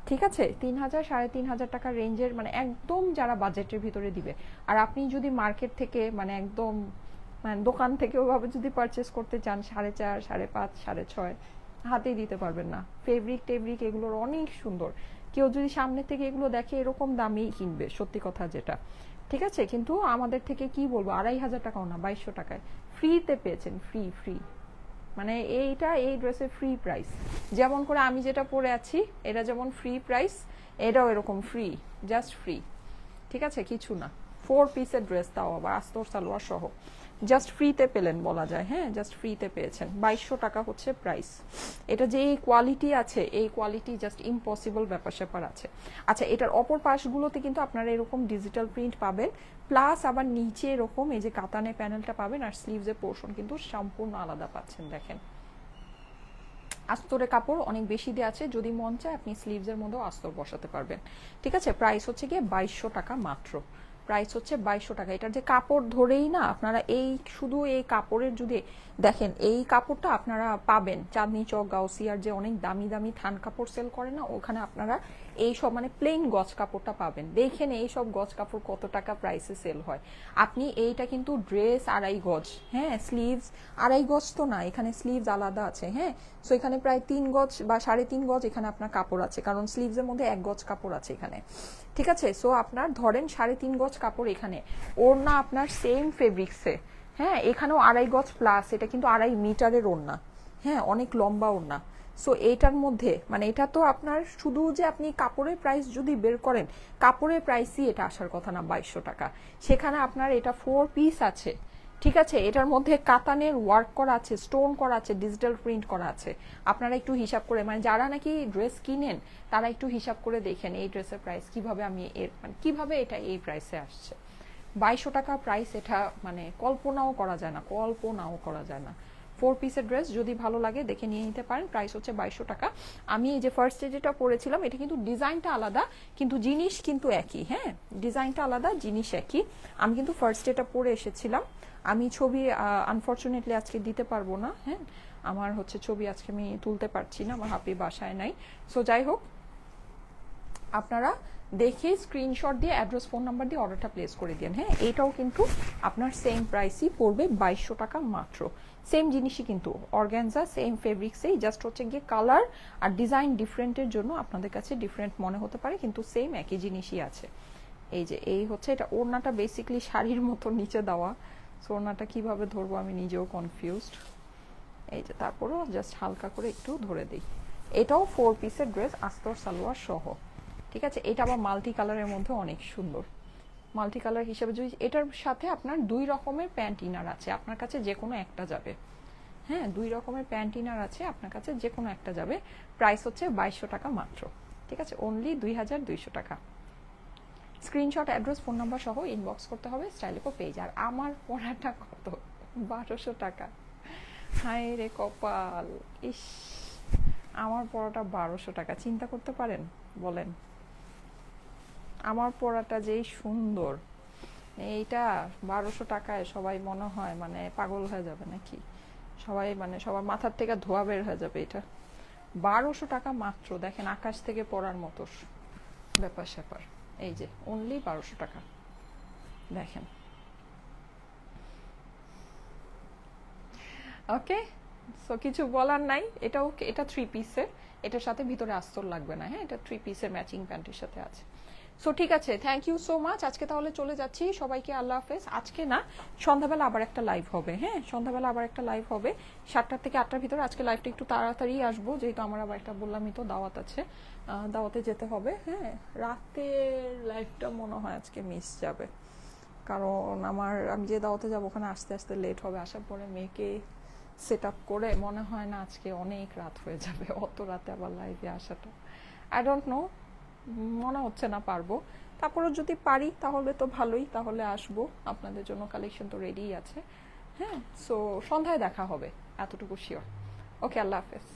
ঠিক আছে। 3000 3500 টাকা রেঞ্জের মানে একদম যারা বাজেটের ভিতরে দিবে। আর আপনি যদি মার্কেট থেকে মানে একদম মানে দোকান থেকে ওভাবে যদি পারচেস করতে চান 4.5 5.5 6.5 হাতেই দিতে পারবেন না। ফেব্রিক টেব্রিক এগুলোর অনেক সুন্দর, কেউ যদি সামনে থেকে এগুলো দেখে এরকম দামেই কিনবে, সত্যি কথা যেটা, ঠিক আছে। কিন্তু আমাদের থেকে কি বলবো 2500 টাকাও না, 2200 টাকায় ফ্রিতে পেয়েছেন, ফ্রি মানে এইটা এই ড্রেসের ফ্রি প্রাইস। যেমন করে আমি যেটা পরে আছি এটা যেমন ফ্রি প্রাইস, এটাও এরকম ফ্রি, জাস্ট ফ্রি, ঠিক আছে, কিছু না। 4 পিসের ড্রেস, তাও আবার আস্তর সালোয়ার সহ, জাস্ট ফ্রিতে পেলেন বলা যায়, হ্যাঁ, জাস্ট ফ্রিতে পেয়েছেন। 2200 টাকা হচ্ছে প্রাইস। এটা যে এই কোয়ালিটি আছে, এই কোয়ালিটি জাস্ট ইম্পসিবল ব্যাপার স্যাপার আছে। আচ্ছা, এটার অপর পাশগুলোতে কিন্তু আপনারা এরকম ডিজিটাল প্রিন্ট পাবেন, প্লাস আবার নিচে এরকম এই যে কাতানে প্যানেলটা পাবেন, আর স্লিভসের পোর্শন কিন্তু সম্পূর্ণ আলাদা পাচ্ছেন। দেখেন আস্তরে কাপড় অনেক বেশি দেওয়া আছে, যদি মন চায় আপনি স্লিভসের মধ্যেও আস্তর বসাতে পারবেন, ঠিক আছে। প্রাইস হচ্ছে গিয়ে 2200 টাকা মাত্র, প্রাইস হচ্ছে 2200 টাকা। এটার যে কাপড় ধরেই না আপনারা এই শুধু এই কাপড়ের যদি দেখেন, এই কাপড়টা আপনারা পাবেন চাঁদনি চক, গাউসিয়ার যে অনেক দামি দামি থান কাপড় সেল করে না, ওখানে আপনারা এই সব মানে প্লেন গজ কাপড়টা পাবেন। দেখেন এই সব গজ কাপড় কত টাকা প্রাইসে সেল হয়। আপনি এইটা কিন্তু ড্রেস 2.5 গজ, হ্যাঁ, স্লিভস 2.5 গজ তো না, এখানে স্লিভস আলাদা আছে, হ্যাঁ। সো এখানে প্রায় 3 গজ বা 3.5 গজ এখানে আপনার কাপড় আছে, কারণ স্লিভসের মধ্যে 1 গজ কাপড় আছে এখানে, ঠিক আছে। সো আপনার ধরেন 3.5 গজ কাপড় এখানে, ওড়না আপনার সেম ফেব্রিক্সে, হ্যাঁ, এখানেও 2.5 গজ প্লাস, এটা কিন্তু 2.5 মিটারের ওড়না, হ্যাঁ, অনেক লম্বা ওড়না। সো এটার মধ্যে মানে এটা তো আপনার শুধু যে আপনি কাপড়ের প্রাইস যদি বের করেন, কাপড়ের প্রাইসই এটা আসার কথা না 2200 টাকা, সেখানে আপনার এটা 4 পিস আছে, ঠিক আছে। এটার মধ্যে কাতানের ওয়ার্ক করা আছে, স্টোন করা আছে, ডিজিটাল প্রিন্ট করা আছে। আপনারা একটু হিসাব করে মানে যারা নাকি ড্রেস কিনেন তারা একটু হিসাব করে দেখেন এই ড্রেসের প্রাইস কিভাবে আমি এর মানে কিভাবে এটা এই প্রাইসে আসছে। 2200 টাকা প্রাইস, এটা মানে কল্পনাও করা যায় না, কল্পনাও করা যায় না। 4 পিসের ড্রেস যদি ভালো লাগে দেখে নিয়ে নিতে পারেন, প্রাইস হচ্ছে 2200 টাকা। আমি এই যে ফার্স্টে যেটা পরেছিলাম এটা কিন্তু ডিজাইনটা আলাদা, কিন্তু জিনিস কিন্তু একই, হ্যাঁ, ডিজাইনটা আলাদা, জিনিস একই। আমি কিন্তু ফার্স্ট এটা পরে এসেছিলাম, আমি ছবি আনফরচুনেটলি আজকে দিতে পারবো না, হ্যাঁ, আমার হচ্ছে ছবি আজকে আমি তুলতে পারছি না, আমার হাপি বাসায় নাই। সো যাই হোক, আপনারা দেখে স্ক্রিনশট দিয়ে অ্যাড্রেস ফোন নাম্বার দিয়ে অর্ডারটা প্লেস করে দিন, হ্যাঁ। এটাও কিন্তু আপনার সেম প্রাইসই পড়বে 2200 টাকা মাত্র, সেম জিনিসই কিন্তু অর্গানজা সেম ফেব্রিক্সেই, জাস্ট হচ্ছে গিয়ে কালার আর ডিজাইন ডিফারেন্টের জন্য আপনাদের কাছে ডিফারেন্ট মনে হতে পারে, কিন্তু সেম একই জিনিসই আছে। এই যে এই হচ্ছে এটা ওড়নাটা বেসিক্যালি শাড়ির মতো নিচে দেওয়া, সো ওড়নাটা কিভাবে ধরবো আমি নিজেও কনফিউজড। এই যে তারপরেও জাস্ট হালকা করে একটু ধরে দিই। এটাও 4 পিসের ড্রেস আস্তর সালোয়ার সহ, ঠিক আছে। এটা আবার মাল্টি কালারের মধ্যে অনেক সুন্দর, মাল্টি কালার হিসেবে যদি এটার সাথে আপনার 2 রকমের প্যান্ট ইনার আছে, আপনার কাছে যে কোনো একটা যাবে, হ্যাঁ, 2 রকমের প্যান্ট ইনার আছে, আপনার কাছে যে কোনো একটা যাবে। প্রাইস হচ্ছে 2200 টাকা মাত্র, ঠিক আছে, অনলি 2200 টাকা। স্ক্রিনশট, অ্যাড্রেস, ফোন নাম্বার সহ ইনবক্স করতে হবে স্টাইলিকো পেজ। আর আমার পড়াটা কত, 1200 টাকা, হায় রে কপাল, ইস, আমার পড়াটা 1200 টাকা, চিন্তা করতে পারেন বলেন। আমার পড়াটা যেই সুন্দর, এইটা 1200 টাকায় সবাই মনে হয় মানে পাগল হয়ে যাবে নাকি, সবাই মানে সবার মাথার থেকে ধোয়া বের হয়ে যাবে। এটা 1200 টাকা মাত্র, দেখেন আকাশ থেকে পড়ার মতো ব্যাপার স্যাপার। এই যে অনলি 1200 টাকা, দেখেন। ওকে, সো কিছু বলার নাই। এটাও এটা 3 পিসের, এটার সাথে ভিতরে আস্তর লাগবে না, হ্যাঁ, এটা 3 পিসের ম্যাচিং প্যান্টের সাথে আছে। সো ঠিক আছে, থ্যাংক ইউ সো মাচ। আজকে তাহলে চলে যাচ্ছি, সবাইকে আল্লাহ হাফেজ। আজকে না, সন্ধ্যাবেলা আবার একটা লাইভ হবে। হ্যাঁ, সন্ধ্যাবেলা আবার একটা লাইভ হবে 7টা থেকে 8টার ভিতরে। আজকে লাইভটা একটু তাড়াতাড়ি আসবো, যেহেতু আমার আবার একটা বললামই তো দাওয়াত আছে, দাওয়াতে যেতে হবে। হ্যাঁ, রাতের লাইভটা মনে হয় আজকে মিস যাবে, কারণ আমি যে দাওয়াতে যাবো ওখানে আসতে আসতে লেট হবে। আসার পরে মেয়েকে সেট আপ করে মনে হয় না আজকে অনেক রাত হয়ে যাবে, অত রাতে আবার লাইভে আসাটা। আই ডোন্ট নো, মনে হচ্ছে না পারবো। তারপরেও যদি পারি তাহলে তো ভালোই, তাহলে আসবো। আপনাদের জন্য কালেকশন তো রেডিই আছে। হ্যাঁ, সো সন্ধ্যায় দেখা হবে, এতটুকু শিওর। ওকে, আল্লাহ হাফেজ।